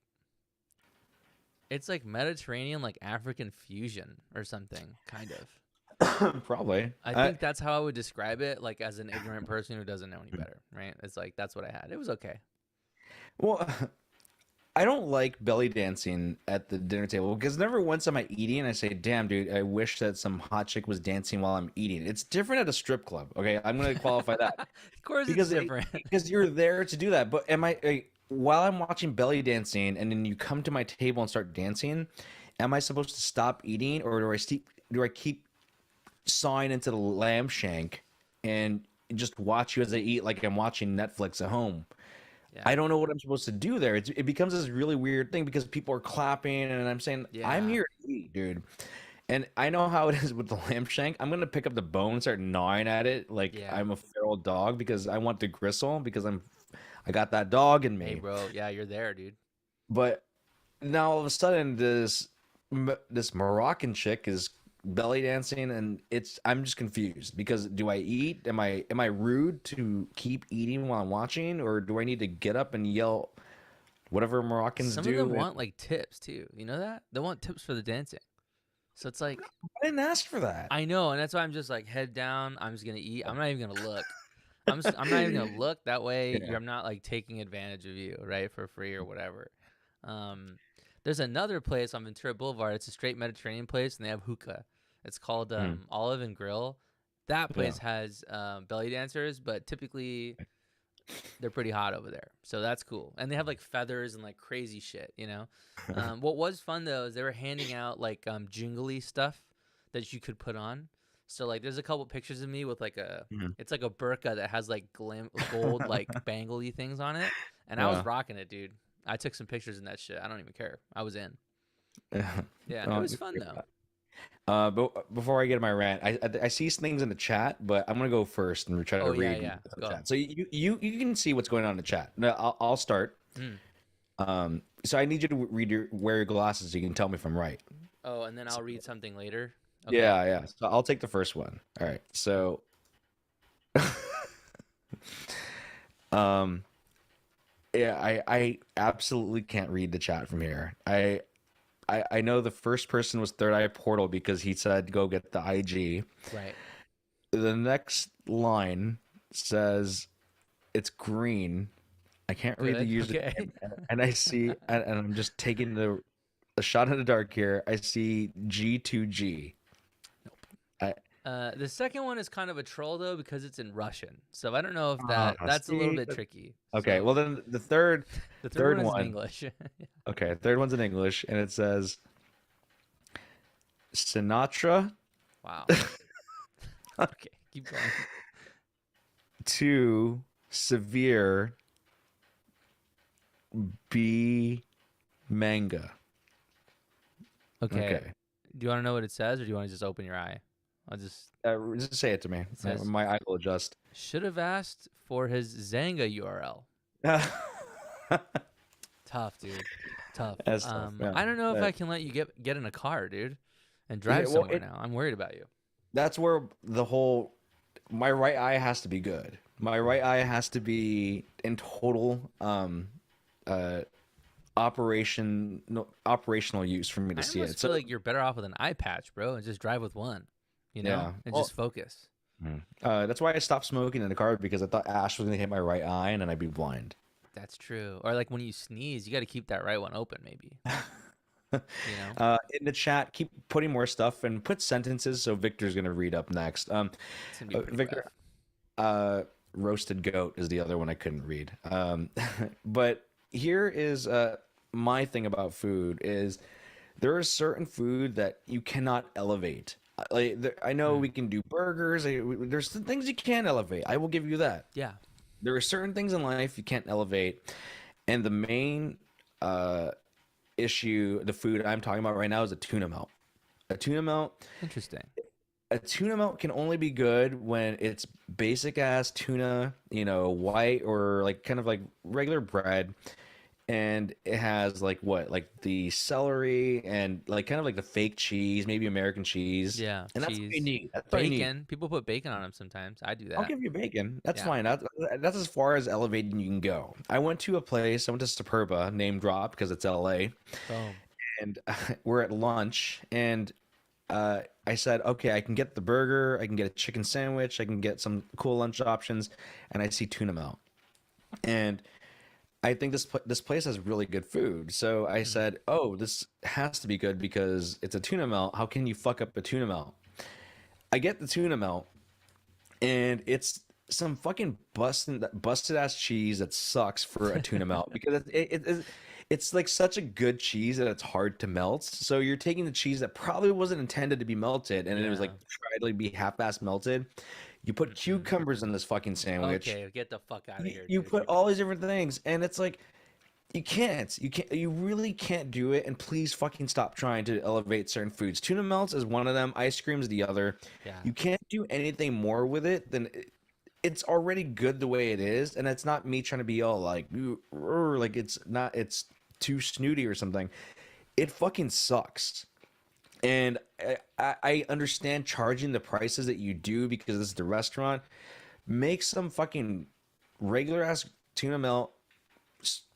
it's like Mediterranean, like African fusion or something, kind of. Probably. I think that's how I would describe it, like as an ignorant person who doesn't know any better, right? It's like that's what I had. It was okay. Well, I don't like belly dancing at the dinner table because never once am I eating and I say, "Damn, dude, I wish that some hot chick was dancing while I'm eating." It's different at a strip club. Okay, I'm going to qualify that Of course, it's because different. you're there to do that. But while I'm watching belly dancing and then you come to my table and start dancing, am I supposed to stop eating or do I keep sawing into the lamb shank and just watch you as I eat like I'm watching Netflix at home? Yeah, I don't know what I'm supposed to do there. It becomes this really weird thing because people are clapping and I'm saying, I'm yeah, here to eat, dude. And I know how it is with the lamb shank. I'm gonna pick up the bone and start gnawing at it like yeah. I'm a feral dog because I want the gristle because I got that dog in Hey, me. bro. Yeah, you're there, dude. But now all of a sudden this Moroccan chick is belly dancing and I'm just confused because do I eat? Am I rude to keep eating while I'm watching or do I need to get up and yell whatever Moroccans Some of them do? And want like tips too. You know that? They want tips for the dancing. So it's like I didn't ask for that. I know, and that's why I'm just like head down. I'm just gonna eat. I'm not even gonna look. I'm not even gonna look. That way, Yeah. I'm not like taking advantage of you, right, for free or whatever. Um, there's another place on Ventura Boulevard. It's a straight Mediterranean place, and they have hookah. It's called Mm, Olive and Grill. That yeah. place has belly dancers, but typically they're pretty hot over there, so that's cool. And they have like feathers and like crazy shit, you know. What was fun though is they were handing out like jingly stuff that you could put on. So like, there's a couple pictures of me with like Mhm. it's like a burqa that has like gold like bangly things on it, and I was Yeah. rocking it, dude. I took some pictures in that shit. I don't even care. I was in. Yeah. Yeah, it Oh, was fun though. but before I get to my rant, I see things in the chat, but I'm gonna go first and try to Oh yeah, read yeah. the Go. chat. So you can see what's going on in the chat. No, I'll start. Mm. So I need you to wear your glasses so you can tell me if I'm right. Oh, and then I'll read something later. Okay. Yeah, yeah. So I'll take the first one. All right. So, um, yeah, I absolutely can't read the chat from here. I know the first person was Third Eye Portal because he said go get the IG. Right. The next line says it's green. I can't read the Good. user Okay. and I see and I'm just taking a shot in the dark here. I see G2G. I The second one is kind of a troll though because it's in Russian. So I don't know if that's a little see. bit tricky. Okay, well So then the third third one is in one. English. Okay, third one's in English, and it says Sinatra Wow. Okay, keep going. to severe B manga. Okay. Okay, Do you want to know what it says or do you want to just open your eye? I'll just just say it to me. it says My eye will adjust. should have asked for his Zanga URL. Tough, dude. Tough. That's tough. Yeah, I don't know if I that, can let you get in a car, dude, and yeah. drive Well, somewhere now. I'm worried about you. that's where the whole my right eye has to be good. My right eye has to be in total uh operational use for me to I see it. almost So feel like you're better off with an eye patch, bro, and just drive with one, yeah, and well, just focus. that's why I stopped smoking in the car because I thought ash was gonna hit my right eye and then I'd be blind. That's true. Or like when you sneeze, you got to keep that right one open, maybe. You know, In the chat, keep putting more stuff and put sentences. So Victor's gonna read up next. it's gonna be pretty rough. Victor, uh, roasted goat is the other one I couldn't read. But here is my thing about food is there is certain food that you cannot elevate. I know Mm. we can do burgers. There's some things you can elevate. I will give you that. Yeah. There are certain things in life you can't elevate, and the main uh, issue, the food I'm talking about right now, is a tuna melt. A tuna melt Interesting. a tuna melt can only be good when it's basic ass tuna, white or like kind of like regular bread, and it has like what, like the celery and like kind of like the fake cheese, maybe American cheese, Yeah. and that's what you Cheese, need. That's all you need. bacon. People put bacon on them sometimes. I do I'll that. give you bacon. That's Yeah. fine. That's as far as elevating you can go. I went to a place. I went to Superba, name drop because it's LA, Boom. and we're at lunch, and I said, okay, I can get the burger, I can get a chicken sandwich, I can get some cool lunch options, and I see tuna melt. And I think this place has really good food. So I Mm. said, oh, this has to be good because it's a tuna melt. How can you fuck up a tuna melt? I get the tuna melt, and it's some fucking busted ass cheese that sucks for a tuna melt because it's like such a good cheese that it's hard to melt. So you're taking the cheese that probably wasn't intended to be melted, and it was like Yeah. tried to like, be half-ass melted. You put Mm-mm. cucumbers in this fucking sandwich. Okay, get the fuck out of You, here, you dude. put all these different things, and it's like you really can't do it. And please fucking stop trying to elevate certain foods. Tuna melts is one of them. Ice cream is the other. Yeah. You can't do anything more with it than it's already good the way it is, and it's not me trying to be all like, "Ooh, like it's not, it's too snooty or something. It fucking sucks. And I understand charging the prices that you do because this is the restaurant. Make some fucking regular ass tuna melt.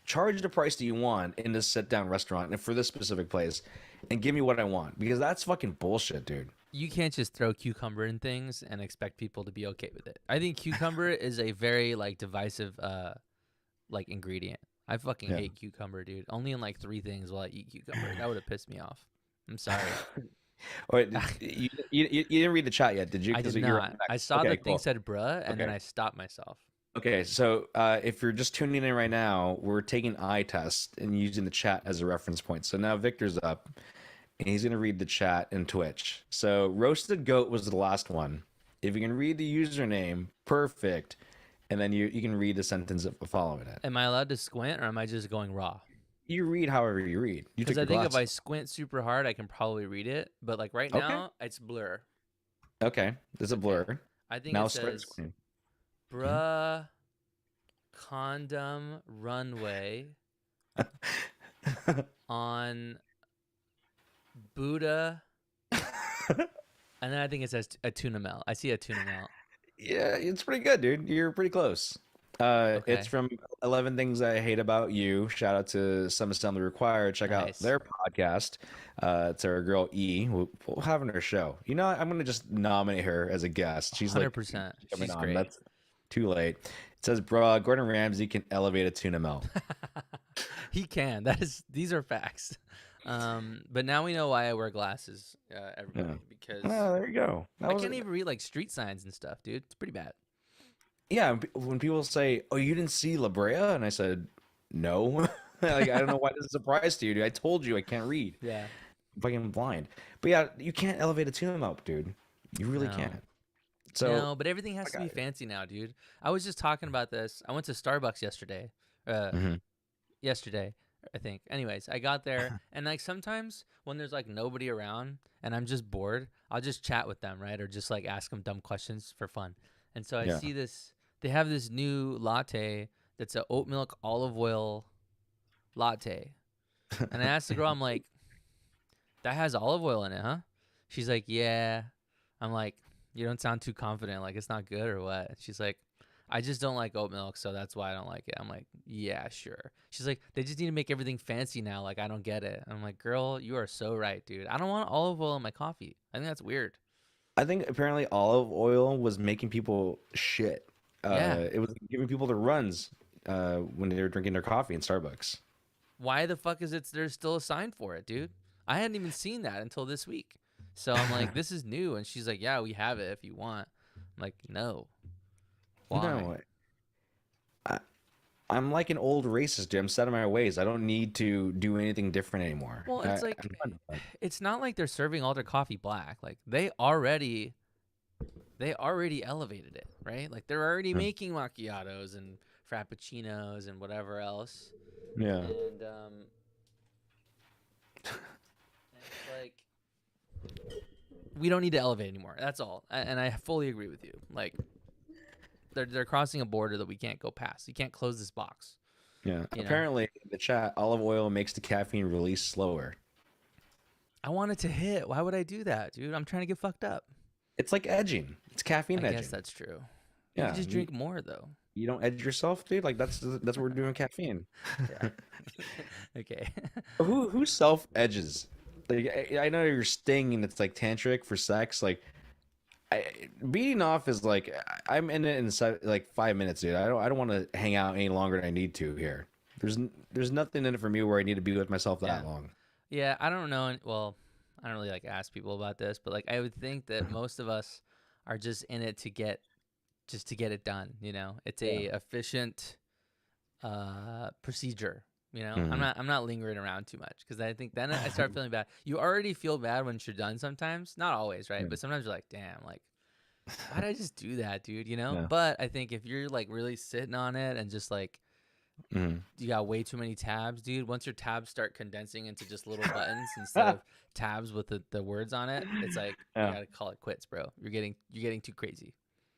Charge the price that you want in this sit down restaurant and for this specific place, and give me what I want because that's fucking bullshit, dude. You can't just throw cucumber in things and expect people to be okay with it. I think cucumber is a very like divisive like ingredient. I fucking Yeah. hate cucumber, dude. Only in like 3 things will I eat cucumber. That would have pissed me off. I'm sorry. Wait, you didn't read the chat yet, did you? I Because did you're up not. I next. saw Okay, the thing cool. said bruh and then Okay. I stopped myself. Okay, so if you're just tuning in right now, we're taking eye test and using the chat as a reference point. So now Victor's up, and he's gonna read the chat in Twitch. So roasted goat was the last one. If you can read the username, perfect, and then you can read the sentence following it. Am I allowed to squint or am I just going raw? You read however you read. You Because took I your think if I glasses. squint super hard, I can probably read it. But like right Okay, now, it's blur. okay. There's a Okay. blur. I think Now it start says screen. bruh condom runway on Buddha. And then I think it says a tuna melt. I see a tuna melt. Yeah, it's pretty good, dude. You're pretty close. It's Okay. from 11 Things I Hate About You. Shout out to Some Assembly Required. Check out Nice. their podcast. It's our girl E. We'll have on her show. You know, I'm gonna just nominate her as a guest. She's like 100%. coming She's on. great. That's too late. It says, bro, Gordon Ramsay can elevate a tuna melt. He can. These are facts. But now we know why I wear glasses, Yeah. everybody, because Oh, there you go. That I was can't even read like street signs and stuff, dude. It's pretty bad. yeah. When people say, "Oh, you didn't see La Brea," and I said, "No," like I don't know why this is a surprise to you, dude. I told you I can't read. Yeah. I'm fucking blind. But yeah, you can't elevate a tuna melt, dude. You really No. can't. So, No, but everything has I to be got it. fancy now, dude. I was just talking about this. I went to Starbucks yesterday. Uh, Mhm. yesterday, I think. Anyways, I got there and like sometimes when there's like nobody around and I'm just bored, I'll just chat with them, right? Or just like ask them dumb questions for fun. And so I Yeah. see this they have this new latte that's a oat milk olive oil latte. And I asked the girl, I'm like, that has olive oil in it, huh? She's like, yeah. I'm like, you don't sound too confident. Like, it's not good or what? She's like, I just don't like oat milk, so that's why I don't like it. I'm like, yeah, sure. She's like, they just need to make everything fancy now. Like, I don't get it. I'm like, girl, you are so right, dude. I don't want olive oil in my coffee. I think that's weird. I think apparently olive oil was making people shit. Yeah. It was giving people the runs when they were drinking their coffee in Starbucks. Why the fuck is it there's still a sign for it, dude? I hadn't even seen that until this week. So I'm like, this is new. And she's like, yeah, we have it if you want. I'm like, no. Why? No, I, I'm like an old racist, dude. I'm set in my ways. I don't need to do anything different anymore. Well, it's like, I'm done with it's not like they're serving all their coffee black. Like they already elevated it, right? Like they're already that. making macchiatos and frappuccinos and whatever else. Yeah. And it's like we don't need to elevate anymore. That's all. And I fully agree with you. Like they're crossing a border that we can't go past. You can't close this box. Yeah. You know. Apparently, in the chat, olive oil makes the caffeine release slower. I want it to hit. Why would I do that, dude? I'm trying to get fucked up. It's like edging. It's caffeine I edging. guess that's true. You Yeah. could just drink more though. You don't edge yourself, dude. Like that's what we're doing with caffeine. Yeah. Okay. Who self edges? Like I know you're sting and it's like tantric for sex. Like beating off is like I'm in it in like 5 minutes, dude. I don't want to hang out any longer than I need to here. There's nothing in it for me where I need to be with myself Yeah. that long. Yeah, I don't know. Well, I don't really like ask people about this, but like I would think that most of us are just in it to get it done. You know, it's a Yeah. efficient procedure. You know, Mhm. I'm not lingering around too much because I think then I start feeling bad. You already feel bad when you're done sometimes, not always, right? Yeah. But sometimes you're like, damn, like why did I just do that, dude? You know. Yeah. But I think if you're like really sitting on it and just like Mhm. you got way too many tabs, dude. Once your tabs start condensing into just little buttons instead of tabs with the words on it, it's like you Yeah. gotta call it quits, bro. You're getting too crazy.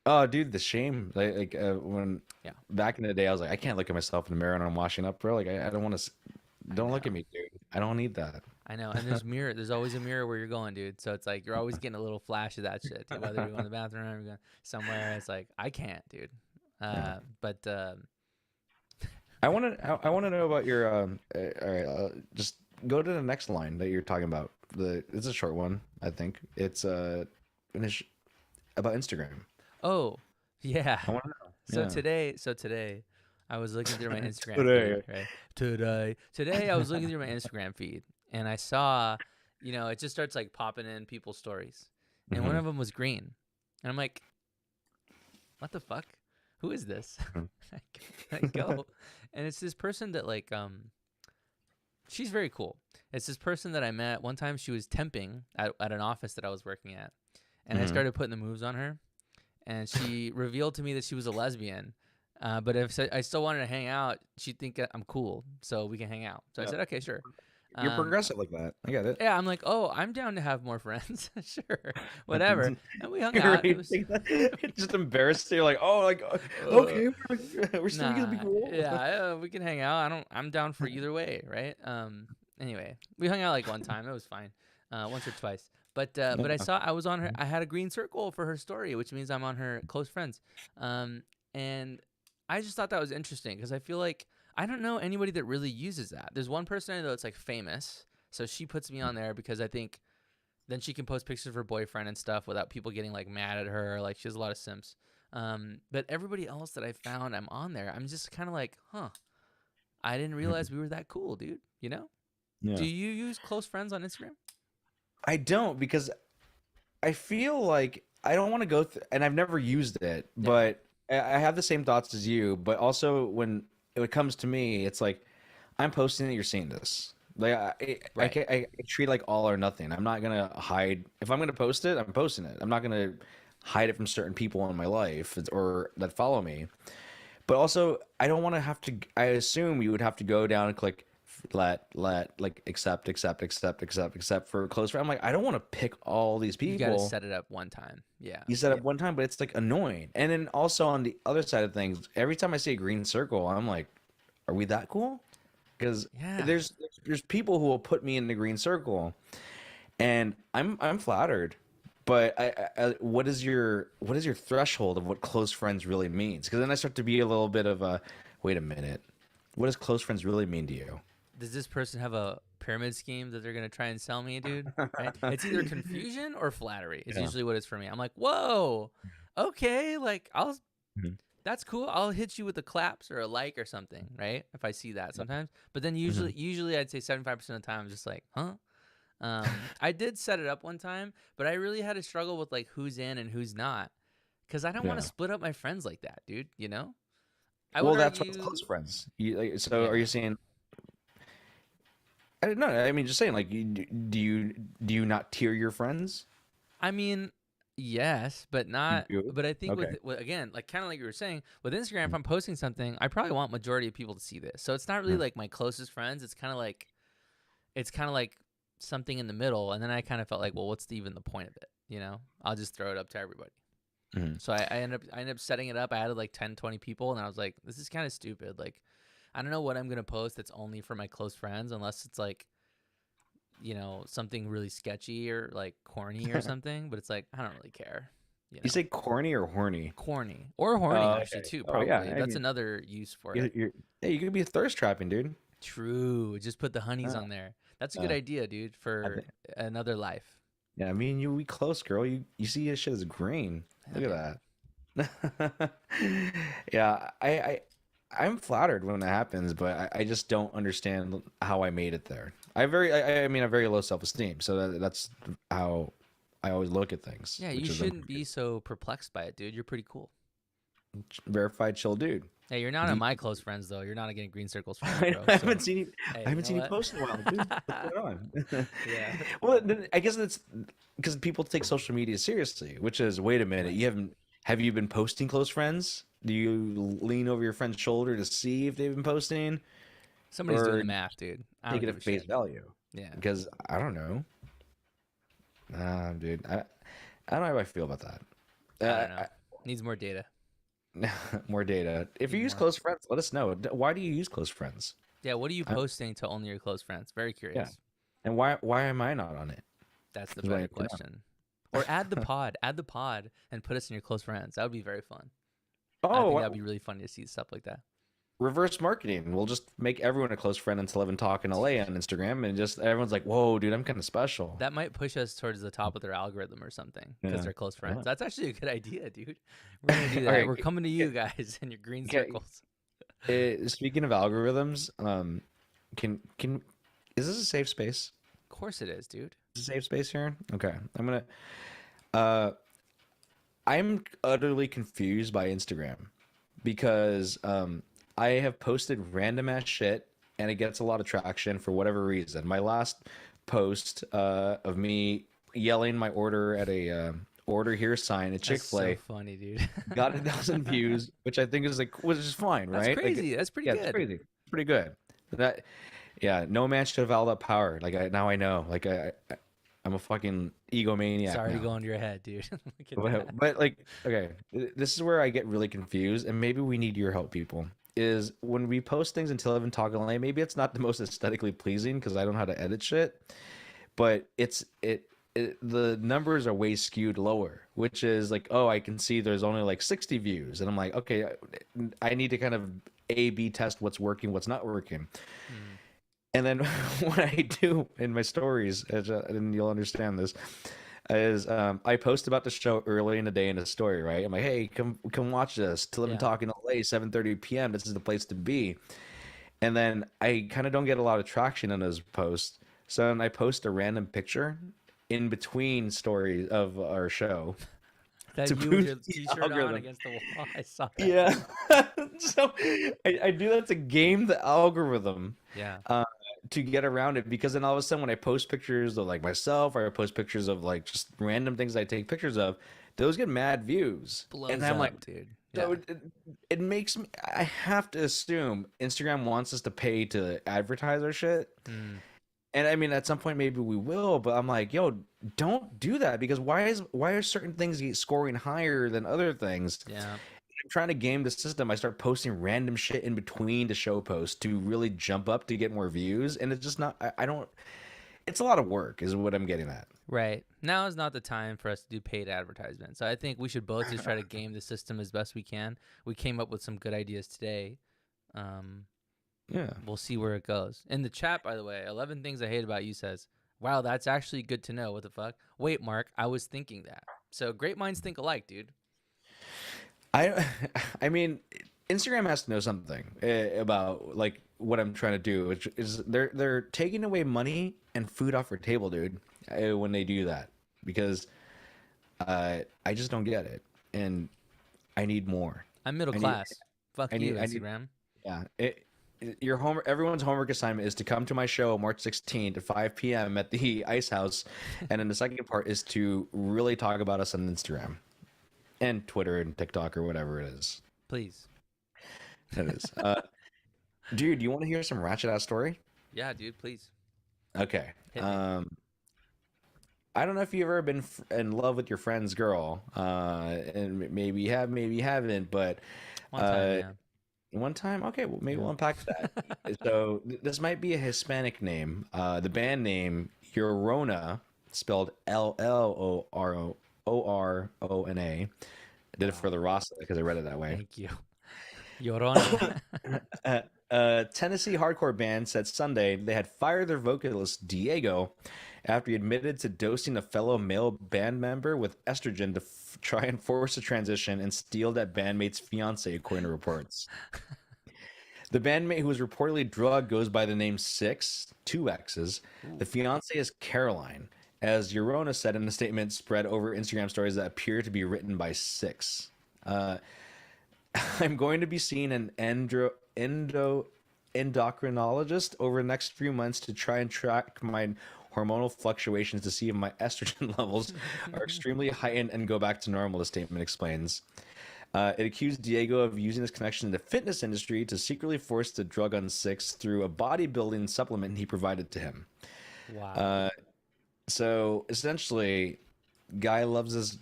Oh, dude, the shame. Like when Yeah, back in the day, I was like, I can't look at myself in the mirror when I'm washing up, bro. Like I don't want to. I Don't look at know, me, dude. I don't need that. I know. And there's always a mirror where you're going, dude. So it's like you're always getting a little flash of that shit, dude. Whether you're going to the bathroom or you're going somewhere, it's like I can't, dude. Yeah. But I want to know about your all right, just go to the next line that you're talking about. It's a short one, I think. It's finish about Instagram. oh yeah. I want to know. So today, I was looking through my Yeah. Instagram feed, Today. right? Today, I was looking through my Instagram feed, and I saw, it just starts like popping in people's stories, and one Hmm. of them was green, and I'm like, what the fuck? Who is this? I go, and it's this person that like, she's very cool. It's this person that I met one time. She was temping at an office that I was working at, and I Hmm. started putting the moves on her, and she revealed to me that she was a lesbian. But if I still wanted to hang out, she'd think I'm cool, so we can hang out. So I Yeah. said, okay, sure. You're Um, progressive like that. I get it. yeah, I'm like, oh, I'm down to have more friends, sure, whatever. And we hung You're out. It really was just embarrassed. You're like, oh, like uh, okay, we're still gonna be nah, cool. yeah, we can hang out. I'm down for either way, right? Anyway, we hung out like one time. It was fine, once or twice. But I was on her. I had a green circle for her story, which means I'm on her close friends. And I just thought that was interesting because I feel like I don't know anybody that really uses that. There's one person I know that's like famous, so she puts me on there because I think then she can post pictures of her boyfriend and stuff without people getting like mad at her. Like she has a lot of simps. But everybody else that I found, I'm on there. I'm just kind of like, huh. I didn't realize we were that cool, dude. You know? Yeah. Do you use close friends on Instagram? I don't because I feel like I don't want to go and I've never used it, Yeah. but I have the same thoughts as you. But also when it comes to me, it's like I'm posting it, you're seeing this. Like Right. I treat it like all or nothing. I'm not gonna hide. If I'm gonna post it, I'm posting it. I'm not gonna hide it from certain people in my life or that follow me. But also, I don't want to have to. I assume you would have to go down and click let like accept for close friend. I'm like, I don't want to pick all these You got to people. set it up one time. Yeah. You set up one time, but it's like annoying. And then also on the other side of things, every time I see a green circle, I'm like, are we that cool? Because Yeah. there's people who will put me in the green circle, and I'm flattered. But what is your threshold of what close friends really means? Because then I start to be a little bit of a, wait a minute, what does close friends really mean to you? Does this person have a pyramid scheme that they're gonna try and sell me, dude? Right? It's either confusion or flattery. Is Yeah. usually what it's for me. I'm like, whoa, okay, like I'll Mhm. that's cool. I'll hit you with a claps or a like or something, right? If I see that sometimes. But then Mhm. usually I'd say 75% of the time I'm just like, huh? I did set it up one time, but I really had to struggle with like who's in and who's not. Cause I don't want to Yeah. split up my friends like that, dude. You know? I would Well, that's what's argue, close friends. So are you yeah. saying? I don't know. I mean, just saying. Like, do you not tier your friends? I mean, yes, but You not. do. But I think Okay. with again, like kind of like you were saying, with Instagram, if Mhm. I'm posting something, I probably want majority of people to see this. So it's not really Mhm. like my closest friends. It's kind of like something in the middle. And then I kind of felt like, well, what's even the point of it? You know, I'll just throw it up to everybody. Mhm. So I ended up setting it up. I added like 10, 20 people, and I was like, this is kind of stupid. Like, I don't know what I'm gonna post that's only for my close friends, unless it's like something really sketchy or like corny or something. But it's like I don't really care. You You know, say corny or horny? corny or horny Oh, actually okay. too. Oh, yeah. Probably I that's mean, another use for you're, it. you're hey, you could be thirst trapping, dude. True. Just put the honeys Uh, on there. That's a good uh, idea, dude, I for think. another life. Yeah, I mean, we close, girl. You see this shit as green. Hell Look yeah. at that. Yeah, I'm flattered when it happens, but I just don't understand how I made it there. I mean, I have very low self-esteem, so that's how I always look at things, Yeah, you which is shouldn't be so perplexed by it, dude. You're pretty cool. verified chill dude. Hey, you're not on The my close friends though. You're not getting green circles from me, I bro. haven't So, seen you. I hey, you haven't know seen you what? post in a while, dude. What's going on? Yeah. Well, then I guess it's because people take social media seriously, which is, wait a minute, Right. you haven't have you been posting close friends? Do you lean over your friend's shoulder to see if they've been posting, Somebody's doing or the math, dude. I take don't it give at a face shit. value? Yeah. Because I don't know, dude. I don't know how I feel about I don't that. know. Needs more data. More data. If you Need use more. close friends, let us know. Why do you use close friends? Yeah, what are you I, posting to only your close friends? Very yeah, curious. and why am I not on it? That's the Is what I better need to question. Or add the pod. Add the pod and put us in your close friends. That would be very fun. I think that'd Oh, be really funny to see stuff like that. reverse marketing. We'll just make everyone a close friend until Evan Talk in LA on Instagram, and just everyone's like, "Whoa, dude, I'm kind of special." That might push us towards the top of their algorithm or something because Yeah. they're close friends. Yeah. That's actually a good idea, dude. We're gonna do that. Okay. We're coming to you Get, guys in your green get, circles. speaking of algorithms, can is this a safe space? Of course it is, dude. Is this a safe space here? Okay, I'm gonna. Uh, I'm utterly confused by Instagram because I have posted random ass shit and it gets a lot of traction for whatever reason. My last post of me yelling my order at a order here sign at That's so Chick-fil-A funny, dude. got 1,000 views, which I think is like, which is fine, That's right? Like, crazy. That's pretty yeah, it's good. crazy, it's pretty good. That, yeah, no man should have all that power. Like, now I know. Like, I'm a fucking egomaniac Sorry to now. go into your head, dude. Look at that. But like, okay, this is where I get really confused, and maybe we need your help, people. Is when we post things until I've been talking late, maybe it's not the most aesthetically pleasing because I don't know how to edit shit, but the numbers are way skewed lower, which is like, oh, I can see there's only like 60 views, and I'm like, okay, I need to kind of A/B test what's working, what's not working. Hmm. And then what I do in my stories, and you'll understand this, is I post about the show early in the day in a story, right? I'm like, hey, come watch this. Till I'm Yeah. talking LA, 7:30 p.m. This is the place to be. And then I kind of don't get a lot of traction on those posts. So then I post a random picture in between stories of our show That to you with your boost the t-shirt on algorithm. against the wall. I saw that. Yeah. So I do that to game the algorithm Yeah. uh, to get around it, because then all of a sudden when I post pictures of like myself, or I post pictures of like just random things I take pictures of, those get mad views. And Blows I'm like, up, dude. so Yeah. it makes me, I have to assume Instagram wants us to pay to advertise our shit. Hmm. And I mean, at some point maybe we will, but I'm like, yo, don't do that, because why are certain things scoring higher than other things? Yeah. I'm trying to game the system. I start posting random shit in between the show posts to really jump up to get more views, and it's just not. I don't. it's a lot of work, is what I'm getting at. Right. Now is not the time for us to do paid advertisements. So I think we should both just try to game the system as best we can. We came up with some good ideas today. Um, Yeah. we'll see where it goes. In the chat, by the way, 11 things I hate about you says, wow, that's actually good to know. What the fuck? Wait, Mark, I was thinking that. So great minds think alike, dude. I I mean, Instagram has to know something about like what I'm trying to do, which is they're taking away money and food off your table, dude, when they do that because I just don't get it, and I need more. I'm middle I need class. Fuck I you, need I need Instagram. yeah. Your home everyone's homework assignment is to come to my show March 16th at 5 p.m. at the Ice House, and then the second part is to really talk about us on Instagram and Twitter and TikTok or whatever it is. Please. That is. Dude, you want to hear some ratchet ass story? Yeah, dude, please. Okay. Hit me. I don't know if you've ever been in love with your friend's girl, and maybe you have, maybe you haven't, but One time, yeah. one time, okay, well, maybe Yeah. we'll unpack that. So this might be a Hispanic name. The band name Llorona, spelled Llorona. I did it for Wow. the Rasta because I read it that way. Thank you. Llorona. Tennessee hardcore band said Sunday they had fired their vocalist Diego after he admitted to dosing a fellow male band member with estrogen to try and force a transition and steal that bandmate's fiance, according to reports. The bandmate who was reportedly drugged goes by the name Six, two X's. Ooh. The fiance is Caroline, as Eurona said in a statement spread over Instagram stories that appear to be written by Six. I'm going to be seeing an endocrinologist over the next few months to try and track my hormonal fluctuations to see if my estrogen levels are extremely heightened and go back to normal, the statement explains. It accused Diego of using his connection in the fitness industry to secretly force the drug on Six through a bodybuilding supplement he provided to him. Wow. So essentially, guy loves his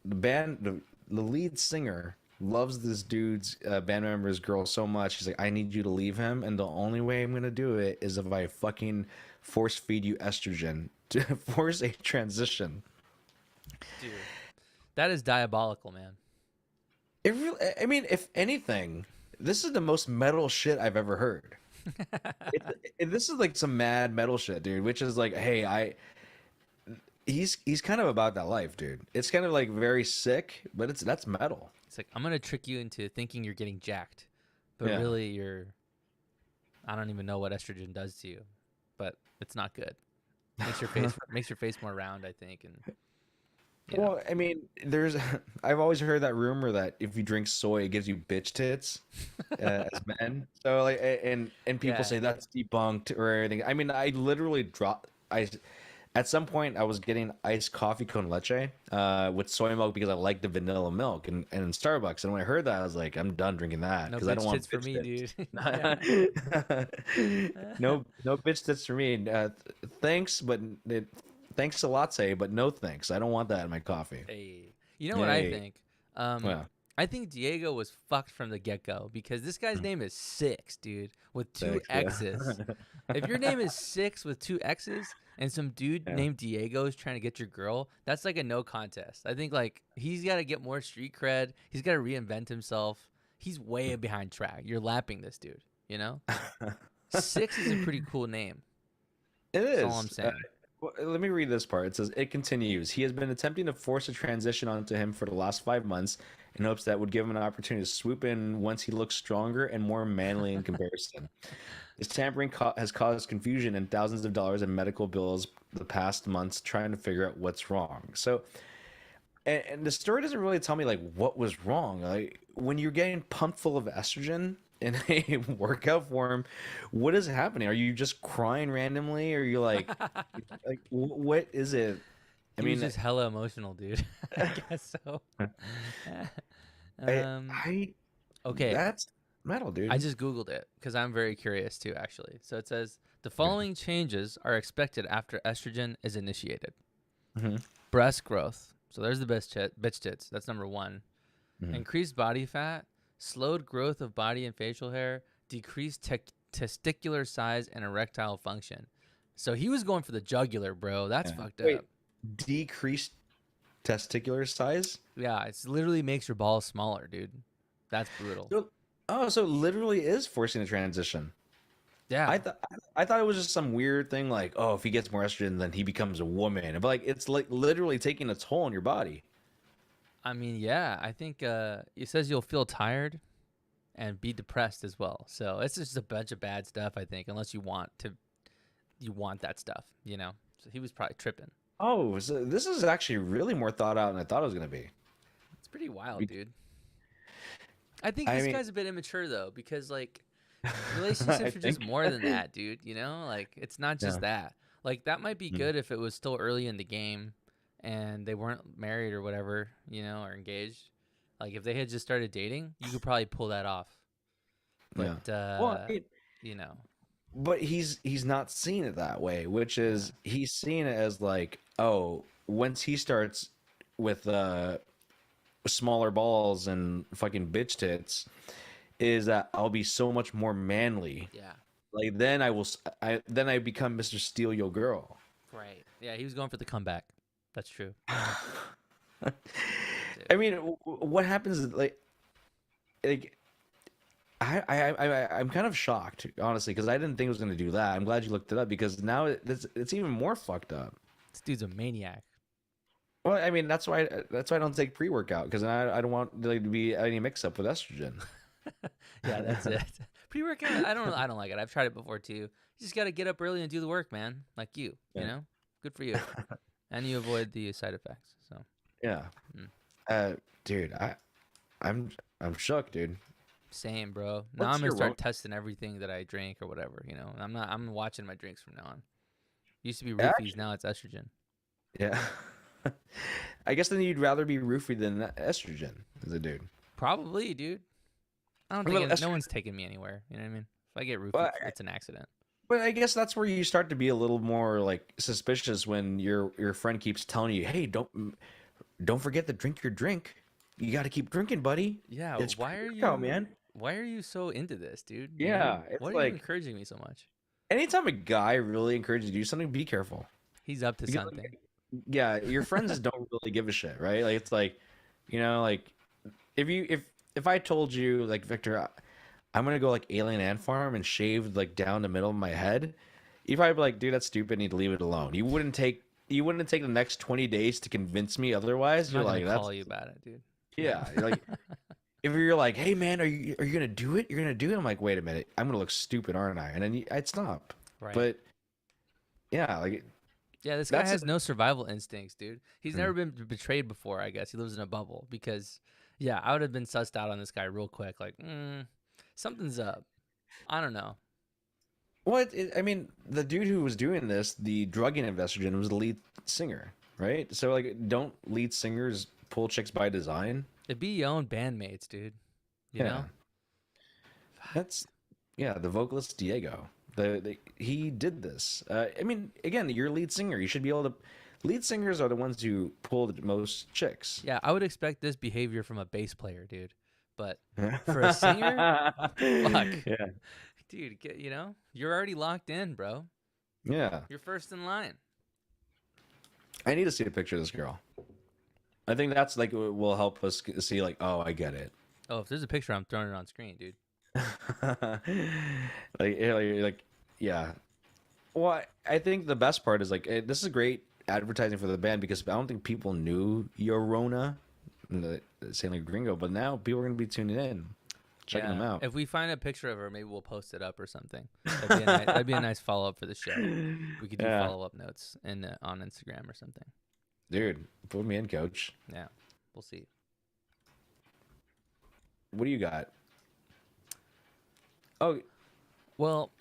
the band. The lead singer loves this dude's band member's girl so much. He's like, I need you to leave him, and the only way I'm gonna do it is if I fucking force feed you estrogen to force a transition. Dude. That is diabolical, man. It really, I mean, if anything, this is the most metal shit I've ever heard. This is like some mad metal shit, dude. Which is like, hey, he's kind of about that life, dude. It's kind of like very sick, but that's metal. It's like, I'm going to trick you into thinking you're getting jacked, but Yeah. really I don't even know what estrogen does to you, but it's not good. Makes your face more round, I think. And Well, I mean, I've always heard that rumor that if you drink soy, it gives you bitch tits as men. So like, and people Yeah. say that's debunked or anything. I mean, I literally at some point I was getting iced coffee con leche with soy milk because I like the vanilla milk and in Starbucks. And when I heard that, I was like, I'm done drinking that no because I don't bitch want tits for bitch me, tits. dude. No bitch tits for me. Thanks, but thanks a latte, but no thanks. I don't want that in my coffee. Hey, you know what I Hey. think? Well, I think Diego was fucked from the get go because this guy's name is Six, dude, with two thanks, yeah. X's. If your name is Six with two X's and some dude Yeah. named Diego is trying to get your girl, that's like a no contest. I think like he's got to get more street cred. He's got to reinvent himself. He's way behind track. You're lapping this dude, you know? Six is a pretty cool name. It is. That's all I'm saying. Well, let me read this part. It says, it continues. He has been attempting to force a transition onto him for the last 5 months in hopes that would give him an opportunity to swoop in once he looks stronger and more manly in comparison. His tampering has caused confusion and thousands of dollars in medical bills the past months trying to figure out what's wrong. So, and the story doesn't really tell me like what was wrong. Like when you're getting pumped full of estrogen in a workout form, what is happening? Are you just crying randomly? Or are you like what is it? I He was mean, just hella emotional, dude. I guess so. I Okay, that's metal, dude. I just Googled it because I'm very curious too, actually. So it says the following changes are expected after estrogen is initiated: Mhm. breast growth. So there's the bitch tits. That's number one. Mhm. Increased body fat, slowed growth of body and facial hair, decreased testicular size and erectile function. So he was going for the jugular, bro. That's Yeah. fucked Wait, up. decreased testicular size? Yeah, it's literally makes your balls smaller, dude. That's brutal. So, oh, so it literally is forcing a transition. Yeah. I thought it was just some weird thing like, oh, if he gets more estrogen, then he becomes a woman. But like, it's like literally taking a toll on your body. I mean, yeah, I think it says you'll feel tired and be depressed as well. So it's just a bunch of bad stuff, I think, unless you want that stuff, you know. So he was probably tripping. Oh, so this is actually really more thought out than I thought it was gonna be. It's pretty wild, dude. I think I this mean, guy's a bit immature though, because like I relationships are just think, more than that, dude. You know, like it's not yeah. just that. Like that might be Mm. good if it was still early in the game and they weren't married or whatever, you know, or engaged. Like if they had just started dating, you could probably pull that off. Yeah. But Well, you know, but he's not seeing it that way, which yeah, is he's seeing it as like, oh, once he starts with smaller balls and fucking bitch tits, is that I'll be so much more manly. yeah, Like then I will, then I become Mr. Steal Your Girl. right, yeah. He was going for the comeback. That's true, I dude. mean, what happens is like I'm kind of shocked, honestly, because I didn't think it was going to do that. I'm glad you looked it up because now it's even more fucked up. This dude's a maniac. Well, I mean, that's why I don't take pre-workout because I don't want there to be any mix-up with estrogen. Yeah, that's it. Pre-workout, I don't like it. I've tried it before too. You just got to get up early and do the work, man. Like you Yeah. know? Good for you. And you avoid the side effects. So, Yeah. mm, Uh, dude, I'm I'm shook, dude. same, bro. Now I'm What's going your to start ro testing everything that I drink or whatever, you know. I'm watching my drinks from now on. Used to be roofies, Actually, now it's estrogen. yeah. I guess then you'd rather be roofie than estrogen as a dude. Probably, dude. I don't think Well, no estrogen, one's taking me anywhere, you know what I mean? If I get roofied, well, it's an accident. but I guess that's where you start to be a little more like suspicious when your friend keeps telling you, "Hey, don't forget to drink your drink. You got to keep drinking, buddy. Yeah, It's pre-workout, man." why are you so into this, dude? You know? Yeah, it's Why are you like encouraging me so much? anytime a guy really encourages you to do something, be careful He's up to because something. yeah, your friends don't really give a shit, right? Like it's like, like if I told you like Victor, I'm gonna go like alien ant farm and shave like down the middle of my head, you'd probably be like, dude, that's stupid. Need to leave it alone. You wouldn't take the next 20 days to convince me otherwise. I'm You're not gonna like, call that's you about it, dude. Yeah. yeah. Like if you're like, hey man, are you gonna do it? You're gonna do it. I'm like, wait a minute, I'm gonna look stupid, aren't I? And then I'd stop. Right. But yeah, like Yeah, this guy that's it. has no survival instincts, dude. He's Mm. never been betrayed before, I guess. He lives in a bubble because, yeah, I would have been sussed out on this guy real quick. Like, something's up. I don't know. I mean, the dude who was doing this, the drugging investigation, was the lead singer, right? So like, don't lead singers pull chicks by design? It'd be your own bandmates, dude. You Yeah, know? Fuck. that's yeah. The vocalist Diego, he did this. I mean, again, you're a lead singer. You should be able to. Lead singers are the ones who pull the most chicks. Yeah, I would expect this behavior from a bass player, dude. But for a singer, fuck. Yeah, Dude, you're already locked in, bro. yeah. You're first in line. I need to see a picture of this girl. I think that's like what will help us see like, oh, I get it. Oh, if there's a picture, I'm throwing it on screen, dude. like yeah. Well, I think the best part is like this is great advertising for the band because I don't think people knew Yorona, the Saint like Gringo, but now people are gonna be tuning in, checking them Yeah. out. If we find a picture of her, maybe we'll post it up or something. That'd be a nice follow up for the show. We could do Yeah, follow up notes on Instagram or something. dude, put me in, coach. Yeah, we'll see. What do you got? Oh, Well,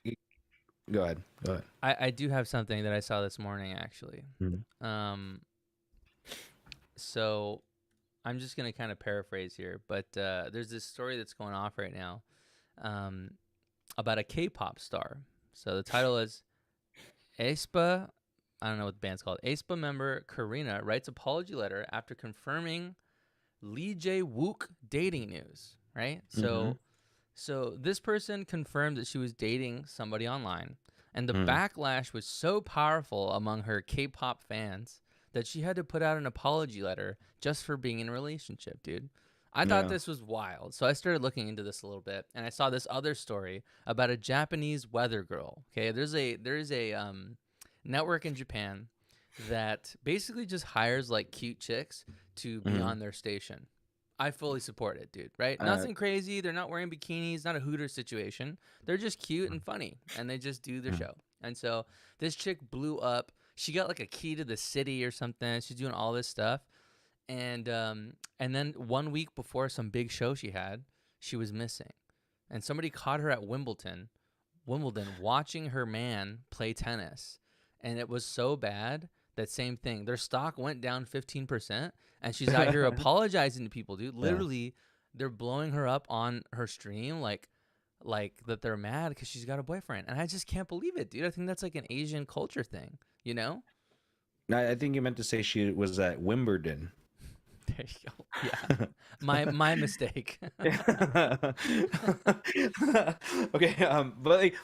go ahead. Go ahead. I do have something that I saw this morning actually. Mhm. So I'm just gonna kind of paraphrase here, but there's this story that's going off right now, um, about a K-pop star. So the title is aespa. I don't know what the band's called. aespa member Karina writes apology letter after confirming Lee Jae Wook dating news. Right. Mm-hmm. So this person confirmed that she was dating somebody online, And the Mm. backlash was so powerful among her K-pop fans that she had to put out an apology letter just for being in a relationship, dude. I thought Yeah. this was wild. So I started looking into this a little bit, and I saw this other story about a Japanese weather girl. Okay, there's a network in Japan that basically just hires like cute chicks to be Hmm. on their station. I fully support it, dude, right? Uh, Nothing crazy. They're not wearing bikinis, not a Hooter situation. They're just cute and funny, and they just do their mm. show. And so this chick blew up. She got like a key to the city or something. She's doing all this stuff. And then 1 week before some big show she had, she was missing. And somebody caught her at Wimbledon watching her man play tennis. And it was so bad that same thing. Their stock went down 15%, and she's out here apologizing to people, dude. Yeah. Literally, they're blowing her up on her stream like that they're mad because she's got a boyfriend. And I just can't believe it, dude. I think that's like an Asian culture thing, you know? I think you meant to say she was at Wimbledon. There you go. Yeah. My mistake. Okay, but like,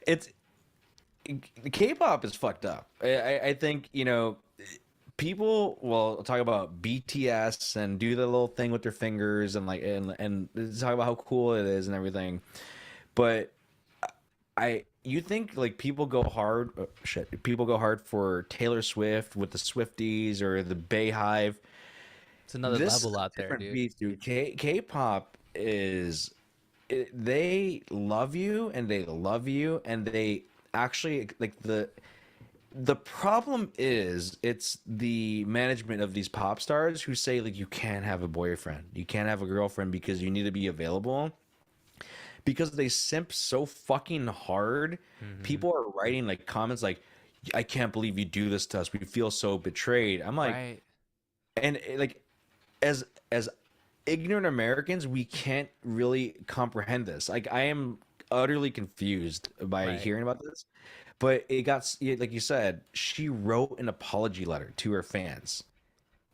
it's K-pop is fucked up. I think people will talk about BTS and do the little thing with their fingers and like and talk about how cool it is and everything, but I you think like people go hard for Taylor Swift with the Swifties or the Bayhive. It's another This is level a out there, different dude. beast, dude. K-pop they love you and they love you and they actually like the problem is it's the management of these pop stars who say like you can't have a boyfriend, you can't have a girlfriend because you need to be available because they simp so fucking hard. Hmm. People are writing like comments like I can't believe you do this to us. We feel so betrayed. I'm like, Right. and like as ignorant Americans, we can't really comprehend this. Like I am utterly confused by Right. hearing about this. But like you said, she wrote an apology letter to her fans,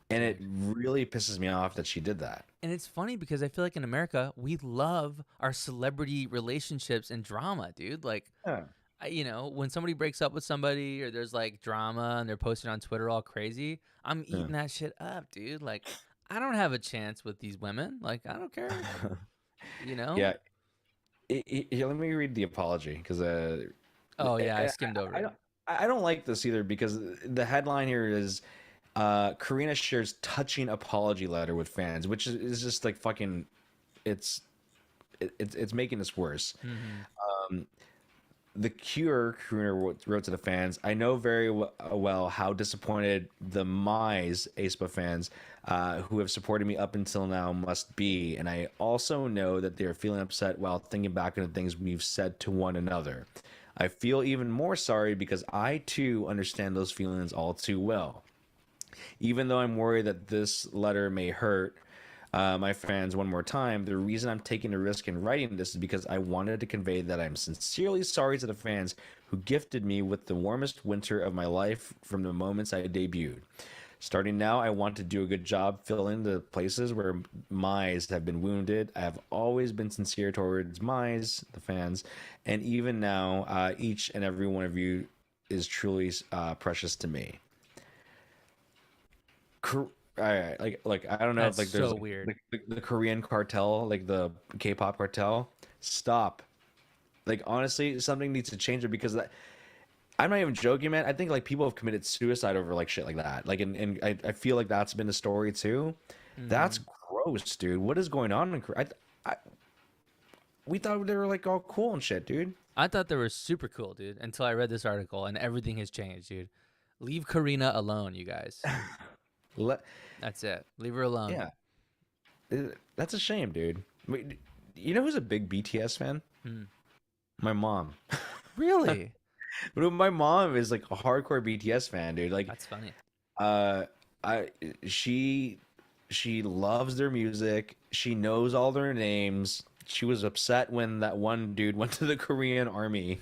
and it Dude. really pisses me off that she did that. And it's funny because I feel like in America, we love our celebrity relationships and drama, dude. Like, Yeah. when somebody breaks up with somebody or there's like drama and they're posting on Twitter all crazy, I'm Yeah. eating that shit up, dude. Like, I don't have a chance with these women. Like, I don't care, you know? Yeah. Here, let me read the apology because Oh, I, yeah, I skimmed over I it. don't I don't like this either because the headline here is Karina shares touching apology letter with fans, which is just like fucking it's it's making this worse. Hmm. The Cure crooner wrote to the fans, I know very well how disappointed the Mize aespa fans who have supported me up until now must be. And I also know that they are feeling upset while thinking back on the things we've said to one another. I feel even more sorry because I too understand those feelings all too well. Even though I'm worried that this letter may hurt my fans one more time, the reason I'm taking a risk in writing this is because I wanted to convey that I'm sincerely sorry to the fans who gifted me with the warmest winter of my life from the moments I debuted. Starting now, I want to do a good job filling the places where Mize have been wounded. I have always been sincere towards Mize, the fans, and even now, each and every one of you is truly precious to me. Like I don't know if That's like there's so like weird. the Korean cartel, like the K-pop cartel. Stop. Like honestly, something needs to change it because I'm not even joking, man. I think like people have committed suicide over like shit like that. Like and I feel like that's been the story too. That's Hmm. gross, dude. What is going on in Korea? We thought they were like all cool and shit, dude. I thought they were super cool, dude, until I read this article and everything has changed, dude. Leave Karina alone, you guys. Let That's it. Leave her alone. yeah, that's a shame, dude. You know who's a big BTS fan? Hmm. My mom. Really? But my mom is like a hardcore BTS fan, dude. Like, That's funny. uh, I she she loves their music. She knows all their names. She was upset when that one dude went to the Korean army.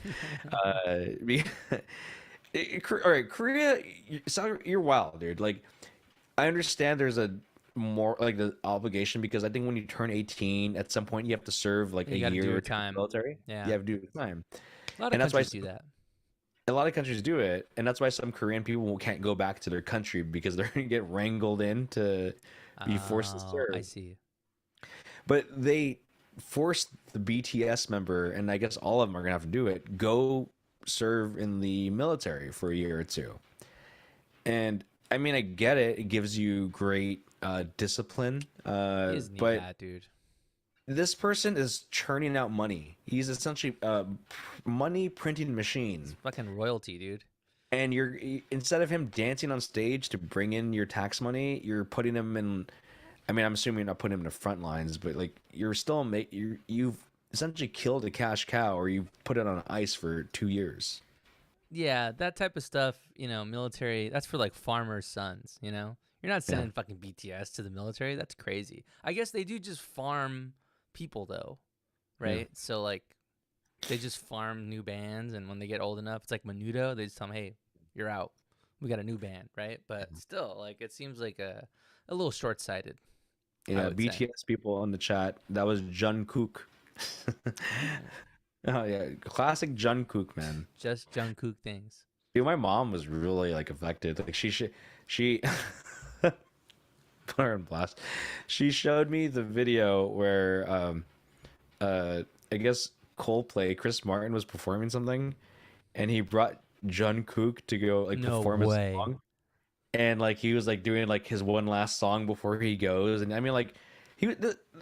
Be- all right, Korea, you're wild, dude. Like, I understand there's a more like the obligation because I think when you turn 18, at some point you have to serve like a You got to do year your or two in the time. military. You Yeah. have to do the time, A lot of and that's why countries do that. a lot of countries do it, and that's why some Korean people can't go back to their country because they're gonna get wrangled in to be forced to Oh, I serve. see. But they forced the BTS member, and I guess all of them are gonna have to do it, go serve in the military for a year or two. And I mean, I get it; it gives you great discipline, You just need but that, dude. this person is churning out money. He's essentially a money printing It's machine. fucking royalty, dude. And instead of him dancing on stage to bring in your tax money, you're putting him in. I mean, I'm assuming you're not putting him in the front lines, but like you're still you've essentially killed a cash cow, or you've put it on ice for 2 years. Yeah, that type of stuff, military, that's for like farmers' sons, you know? You're not Yeah, sending fucking BTS to the military. That's crazy. I guess they do just farm people though, yeah. right? So like they just farm new bands, and when they get old enough, it's like Menudo, they just tell them, "Hey, you're out. We got a new band," right? But still, like it seems like a little short-sighted, I Yeah, would say. BTS people on the chat. That was Jungkook. Oh, Oh yeah, classic Jungkook, man. just Jungkook things. Dude, my mom was really like affected. Like she put her on blast. She showed me the video where I guess Coldplay, Chris Martin was performing something, and he brought Jungkook to go like No perform his way. song, and like he was like doing like his one last song before he goes, and I mean like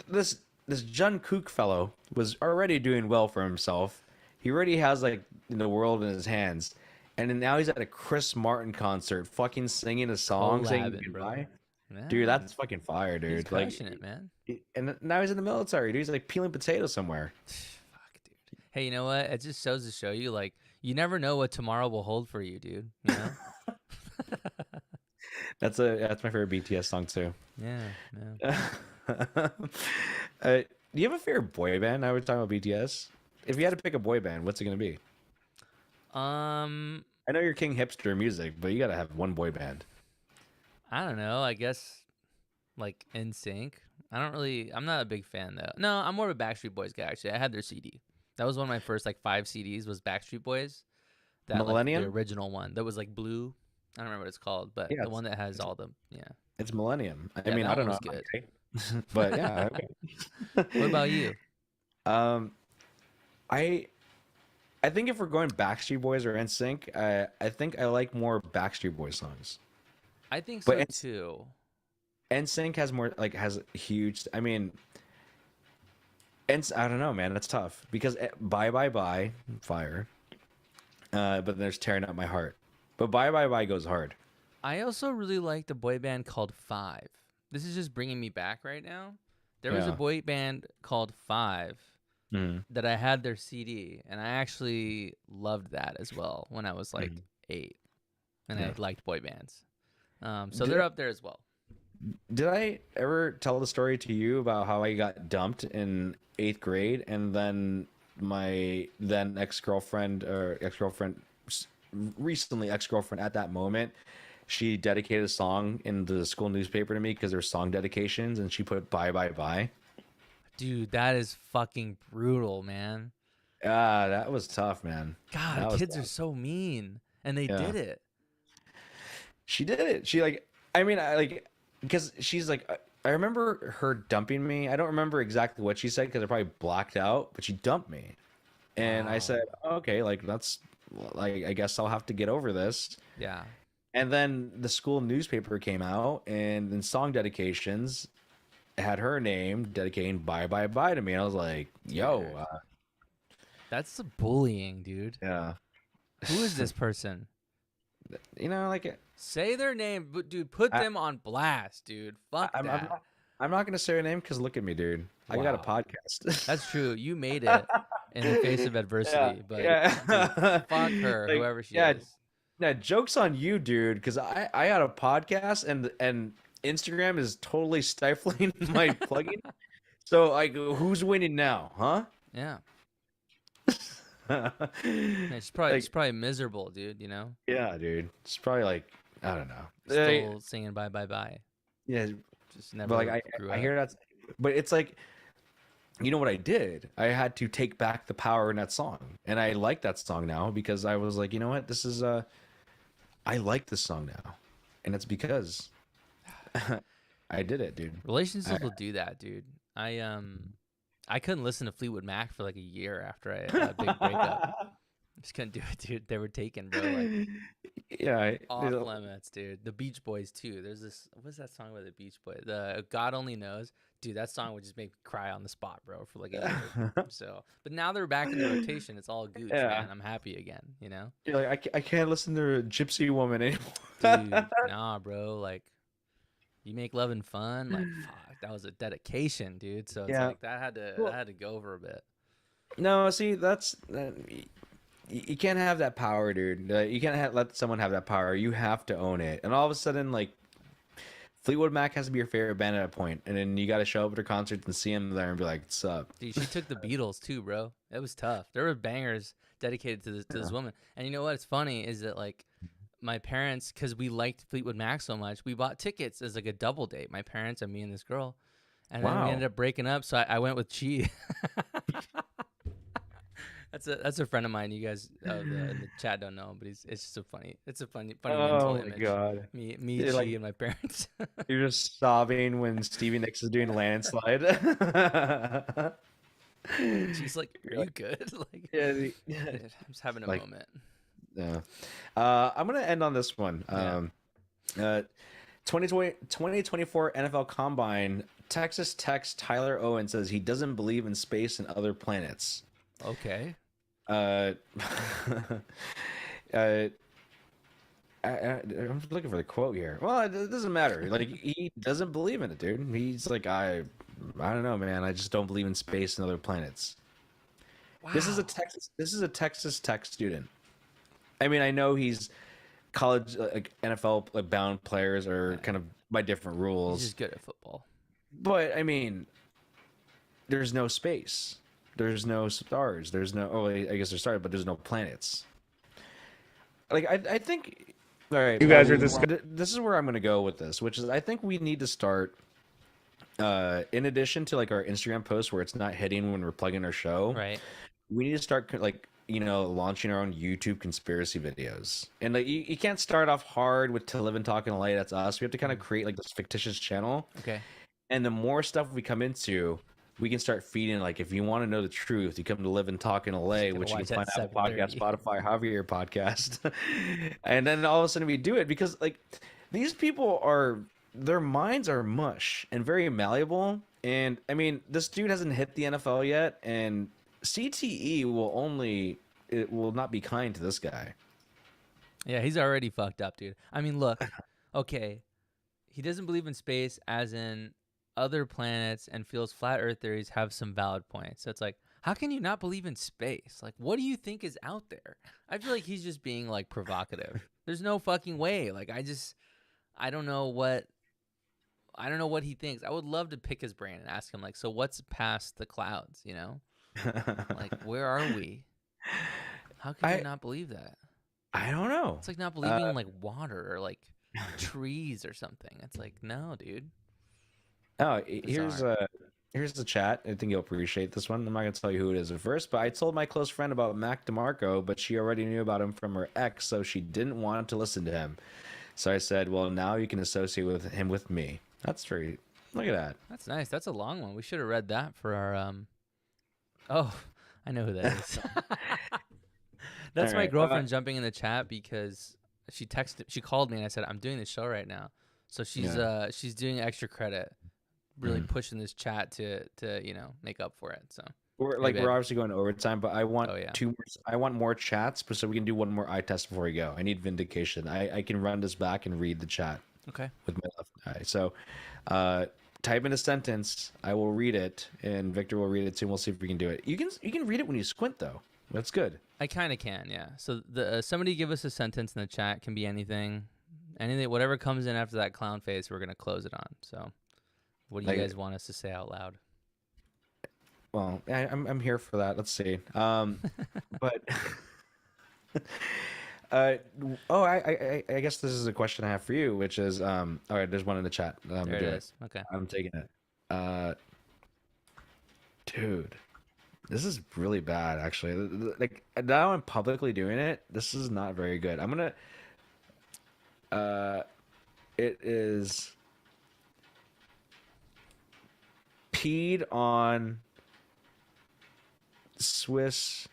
this this Jungkook fellow was already doing well for himself. He already has like the world in his hands, and then now he's at a Chris Martin concert, fucking singing a song, saying Collabing, bro. goodbye. Dude, Yeah, that's fucking fire, he's dude. Like, crushing it, man. and now he's in the military, dude. He's like peeling potatoes somewhere. Fuck, dude. Hey, you know what? It just shows to show you, like, you never know what tomorrow will hold for you, dude. You know? That's my favorite BTS song too. Yeah, yeah. Do you have a favorite boy band? I was talking about BTS. If you had to pick a boy band, what's it gonna be? Um, I know you're king hipster music, but you gotta have one boy band. I don't know. I guess like NSYNC. I'm not a big fan though. No, I'm more of a Backstreet Boys guy actually. I had their CD. That was one of my first like 5 CDs was Backstreet Boys. That like the Millennium? original one that was like blue. I don't remember what it's called, but Yeah, the one that has it's, all the yeah. it's Millennium. I Yeah, mean, I that one don't know, was I'm not good. gay, but yeah, What okay. about you? um, I I think if we're going Backstreet Boys or NSYNC, I think I like more Backstreet Boys songs. I think But so too. NSYNC has more like has huge. I mean, I don't know, man. That's tough because Bye Bye Bye fire. But there's tearing up my heart. But Bye Bye Bye goes hard. I also really liked a boy band called Five. This is just bringing me back right now. There was a Yeah. boy band called Five Mhm. that I had their CD, and I actually loved that as well when I was like Mhm. 8, and I Yeah. liked boy bands. So Did they're up there as well. did I ever tell the story to you about how I got dumped in eighth grade and then my then ex-girlfriend or ex-girlfriend recently ex-girlfriend at that moment, she dedicated a song in the school newspaper to me because there were song dedications and she put bye bye bye. Dude, that is fucking brutal, man. Ah, that was tough, man. God, That was kids are tough. so mean, and they Yeah. did it. She did it. She like, I mean, I like, because she's like, I remember her dumping me. I don't remember exactly what she said because I probably blacked out, but she dumped me. And I Wow. said, okay, like, that's, like, I guess I'll have to get over this. Yeah. And then the school newspaper came out, and then song dedications had her name dedicating bye bye bye to me. And I was like, yo, Dude, that's bullying, dude. yeah. Who is this person? Like, Say their name, but dude, put I, them on blast, dude. Fuck I'm that. not, I'm not gonna say her name because look at me, dude. I got a Wow. podcast. That's true. You made it in the face of Yeah, adversity, but dude, yeah. fuck her, Like, whoever she yeah, is. yeah, joke's on you, dude, because I had a podcast and Instagram is totally stifling my plugin. So like who's winning now, huh? Yeah. Yeah, she's Like, probably miserable, dude, you know? yeah, dude. It's probably like I don't know. Still singing bye bye bye. Yeah, Just but like never grew I up. hear that, but it's like you know what I did? I had to take back the power in that song, and I like that song now because I was like, you know what, this is I like this song now, and it's because I did it, dude. I, Relationships will do that, dude. I I couldn't listen to Fleetwood Mac for like a year after a big breakup. Just couldn't do it, dude. They were taken, bro. Like yeah, off limits, dude. The Beach Boys too. There's this. What's that song by the Beach Boys? The God Only Knows. Dude, that song would just make me cry on the spot, bro, for like a year. So, but now they're back in the rotation. It's all gooch, yeah. man. I'm happy again. You know, You're like, I can't listen to Gypsy Woman dude. anymore. Nah, bro. Like, you make love and fun. Like, fuck, that was a dedication, dude. So it's Yeah. like that Well, had to go for a bit. no, see, you can't have that power, dude. You can't let someone have that power. You have to own it. And all of a sudden, like Fleetwood Mac has to be your favorite band at a point, and then you got to show up at their concerts and see them there and be like, "What's up?" Dude, she took the Beatles too, bro. It was tough. There were bangers dedicated to this Yeah. woman. And you know what's funny is that like my parents, because we liked Fleetwood Mac so much, we bought tickets as like a double date. My parents and me and this girl, and then we Wow. ended up breaking up. So I went with Chi. That's a friend of mine. You guys in the chat don't know, but it's just a funny mental Oh my image. God. Me, You're Chi, like and my parents. you're just sobbing when Stevie Nicks is doing Landslide. She's like, "Are You're you like, good?" Like, yeah, dude, I'm just having a like, moment. yeah. I'm gonna end on this one. Yeah. 2024 NFL Combine, Texas Tech's Tyler Owen says he doesn't believe in space and other planets. Okay. Uh, uh, I'm looking for the quote here. Well, it doesn't matter. Like he doesn't believe in it, dude. He's like, I don't know, man. I just don't believe in space and other planets. Wow. This is a Texas Tech student. I mean, I know he's college, like NFL like bound players are Right. kind of by different He's rules, just good at football. but I mean, there's no space. There's no stars. There's no. Oh, I guess there's stars, but there's no planets. Like I think. All right, You guys are just this is where I'm going to go with this, which is I think we need to start. In addition to like our Instagram posts where it's not hitting when we're plugging our show, Right. we need to start like launching our own YouTube conspiracy videos. And like you can't start off hard with To Live and Talk and Lay. That's us. We have to kind of Mm. create like this fictitious channel. Okay. And the more stuff we come into, we can start feeding. Like, if you want to know the truth, you come to Live and Talk in LA, Gotta which you can watch at find Apple Podcast, 7:30. Spotify, however your podcast. And then all of a sudden we do it because, like, these people are, their minds are mush and very malleable. And I mean, this dude hasn't hit the NFL yet, and CTE it will not be kind to this guy. Yeah, he's already fucked up, dude. I mean, look. Okay. He doesn't believe in space as in other planets and feels flat earth theories have some valid points. So it's like, how can you not believe in space? Like, what do you think is out there? I feel like he's just being like provocative. There's no fucking way. Like I don't know what he thinks. I would love to pick his brain and ask him like, so what's past the clouds, you know? Like, where are we? How could you I not believe that? I don't know. It's like not Uh, believing in like water or like trees or something. It's like, no, dude. Oh, Bizarre. here's the chat. I think you'll appreciate this one. I'm not gonna tell you who it is at first, but I told my close friend about Mac DeMarco, but she already knew about him from her ex, so she didn't want to listen to him. So I said, "Well, now you can associate with him with me." That's very. Look at that. That's nice. That's a long one. We should have read that for our Oh, I know who that is. All That's my right. girlfriend jumping in the chat because she called me and I said, "I'm doing the show right now." So Yeah. she's doing extra credit, really Mhm. pushing this chat to, make up for it. So, hey We're babe. obviously going overtime, but I want Oh yeah. two more. I want more chats, but so we can do one more eye test before we go. I need vindication. I can run this back and read the chat Okay. with my left eye. So, uh, type in a sentence. I will read it, and Victor will read it too. And we'll see if we can do it. You can read it when you squint, though. That's good. I kind of can, yeah. So the somebody give us a sentence in the chat. Can be anything, whatever comes in after that clown face, we're gonna close it on. So, what do you Like, guys want us to say out loud? well, I'm here for that. Let's see. But uh, oh, I guess this is a question I have for you, which is all right. There's one in the chat. I'm There gonna it do it. is. Okay. I'm taking it. Uh, Dude, this is really bad, actually. Like now I'm publicly doing it. This is not very good. I'm gonna. Uh, it is peed on Swiss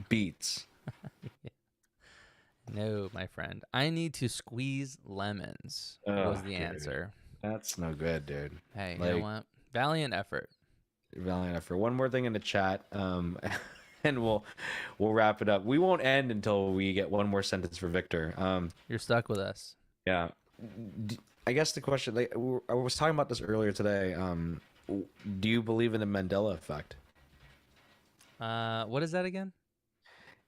beets. No, my friend. I need to squeeze lemons Oh, was the dude, answer. that's no good, dude. Hey, you know Like what? Valiant effort. valiant effort. One more thing in the chat, and we'll wrap it up. We won't end until we get one more sentence for Victor. You're stuck with us. Yeah. I guess the question, like, I was talking about this earlier today. Do you believe in the Mandela effect? What is that again?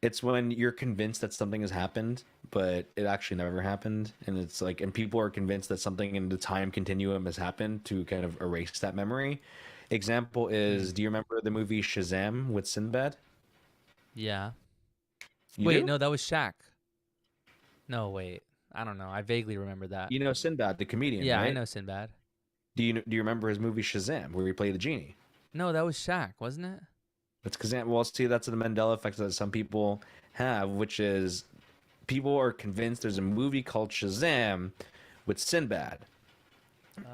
It's when you're convinced that something has happened, but it actually never happened, and it's like, and people are convinced that something in the time continuum has happened to kind of erase that memory. Example is, Hmm. do you remember the movie Shazam with Sinbad? Yeah. You Wait, do? no, that was Shaq. No, wait. I don't know. I vaguely remember that. You know Sinbad, the comedian, Yeah, I right? know Sinbad. Do you remember his movie Shazam, where he played the genie? No, that was Shaq, wasn't it? That's because, well, see, that's the Mandela effect that some people have, which is people are convinced there's a movie called Shazam with Sinbad,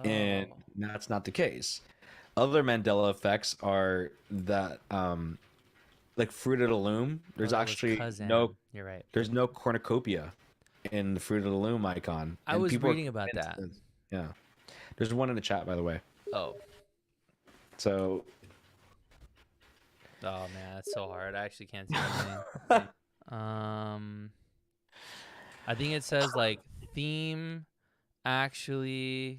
and Oh. that's not the case. Other Mandela effects are that, like Fruit of the Loom, Oh, there's that was actually no, Kazam. You're right. there's no cornucopia in the Fruit of the Loom icon, I and was people are reading about convinced that. yeah. There's one in the chat, by the way. Oh. So, Oh man, that's so hard. I actually can't see anything. Um, I think it says like theme actually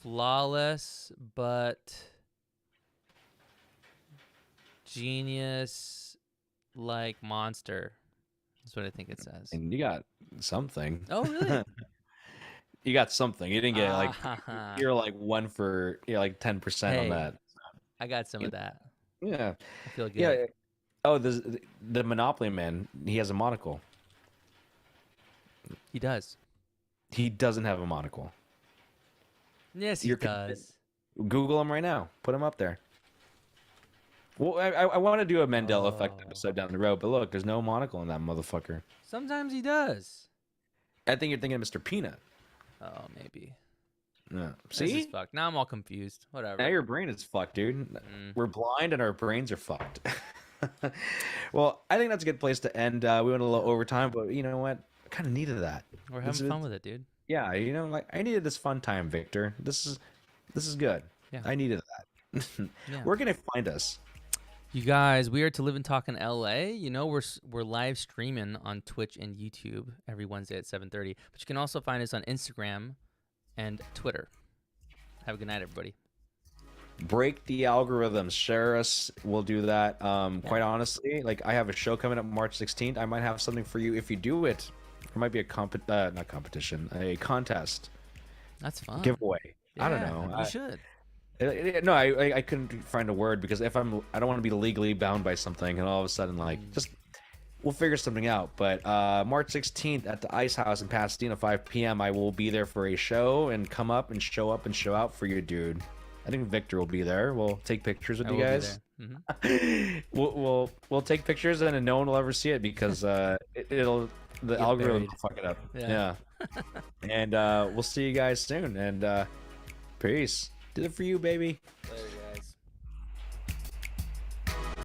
flawless, but genius like monster. That's what I think it says. and you got something. Oh really? You got something. You didn't get like, Ah, you're like one for, like 10% on hey, that. I got some of that. Yeah. I feel good. Yeah. Oh, the Monopoly man, he has a monocle. He does. He doesn't have a monocle. Yes, he You're does. Google him right now. Put him up there. Well, I want to do a Mandela effect Oh, episode down the road, but look, there's no monocle in that motherfucker. sometimes he does. I think you're thinking of Mr. Peanut. Oh, maybe. Yeah. This is See? fucked. Now I'm all confused. Now Whatever. your brain is fucked, dude. Mm. We're blind and our brains are fucked. Well, I think that's a good place to end. We went a little over time, but you know what? I kind of needed that. We're It's, having fun with it, dude. yeah, like I needed this fun time, Victor. This is good. Yeah. I needed that. Yeah. Where can I find us? You guys, we are to live and talk in LA. You know, we're live streaming on Twitch and YouTube every Wednesday at 7:30. But you can also find us on Instagram and Twitter. Have a good night, everybody. Break the algorithms. Share us. We'll do that. Yeah. Quite honestly, like I have a show coming up March 16th. I might have something for you if you do it. There might be a not competition, a contest, That's fun. giveaway. I don't Yeah, know. you should. No, I couldn't find a word because if I don't want to be legally bound by something, and all of a sudden just we'll figure something out. But March 16th at the Ice House in Pasadena, 5 p.m. I will be there for a show and come up and show out for you, dude. I think Victor will be there. We'll take pictures with I you will be guys. there. We'll take pictures and no one will ever see it because it'll the Get algorithm buried. will fuck it up. Yeah. And we'll see you guys soon. And peace. Did it for you, baby.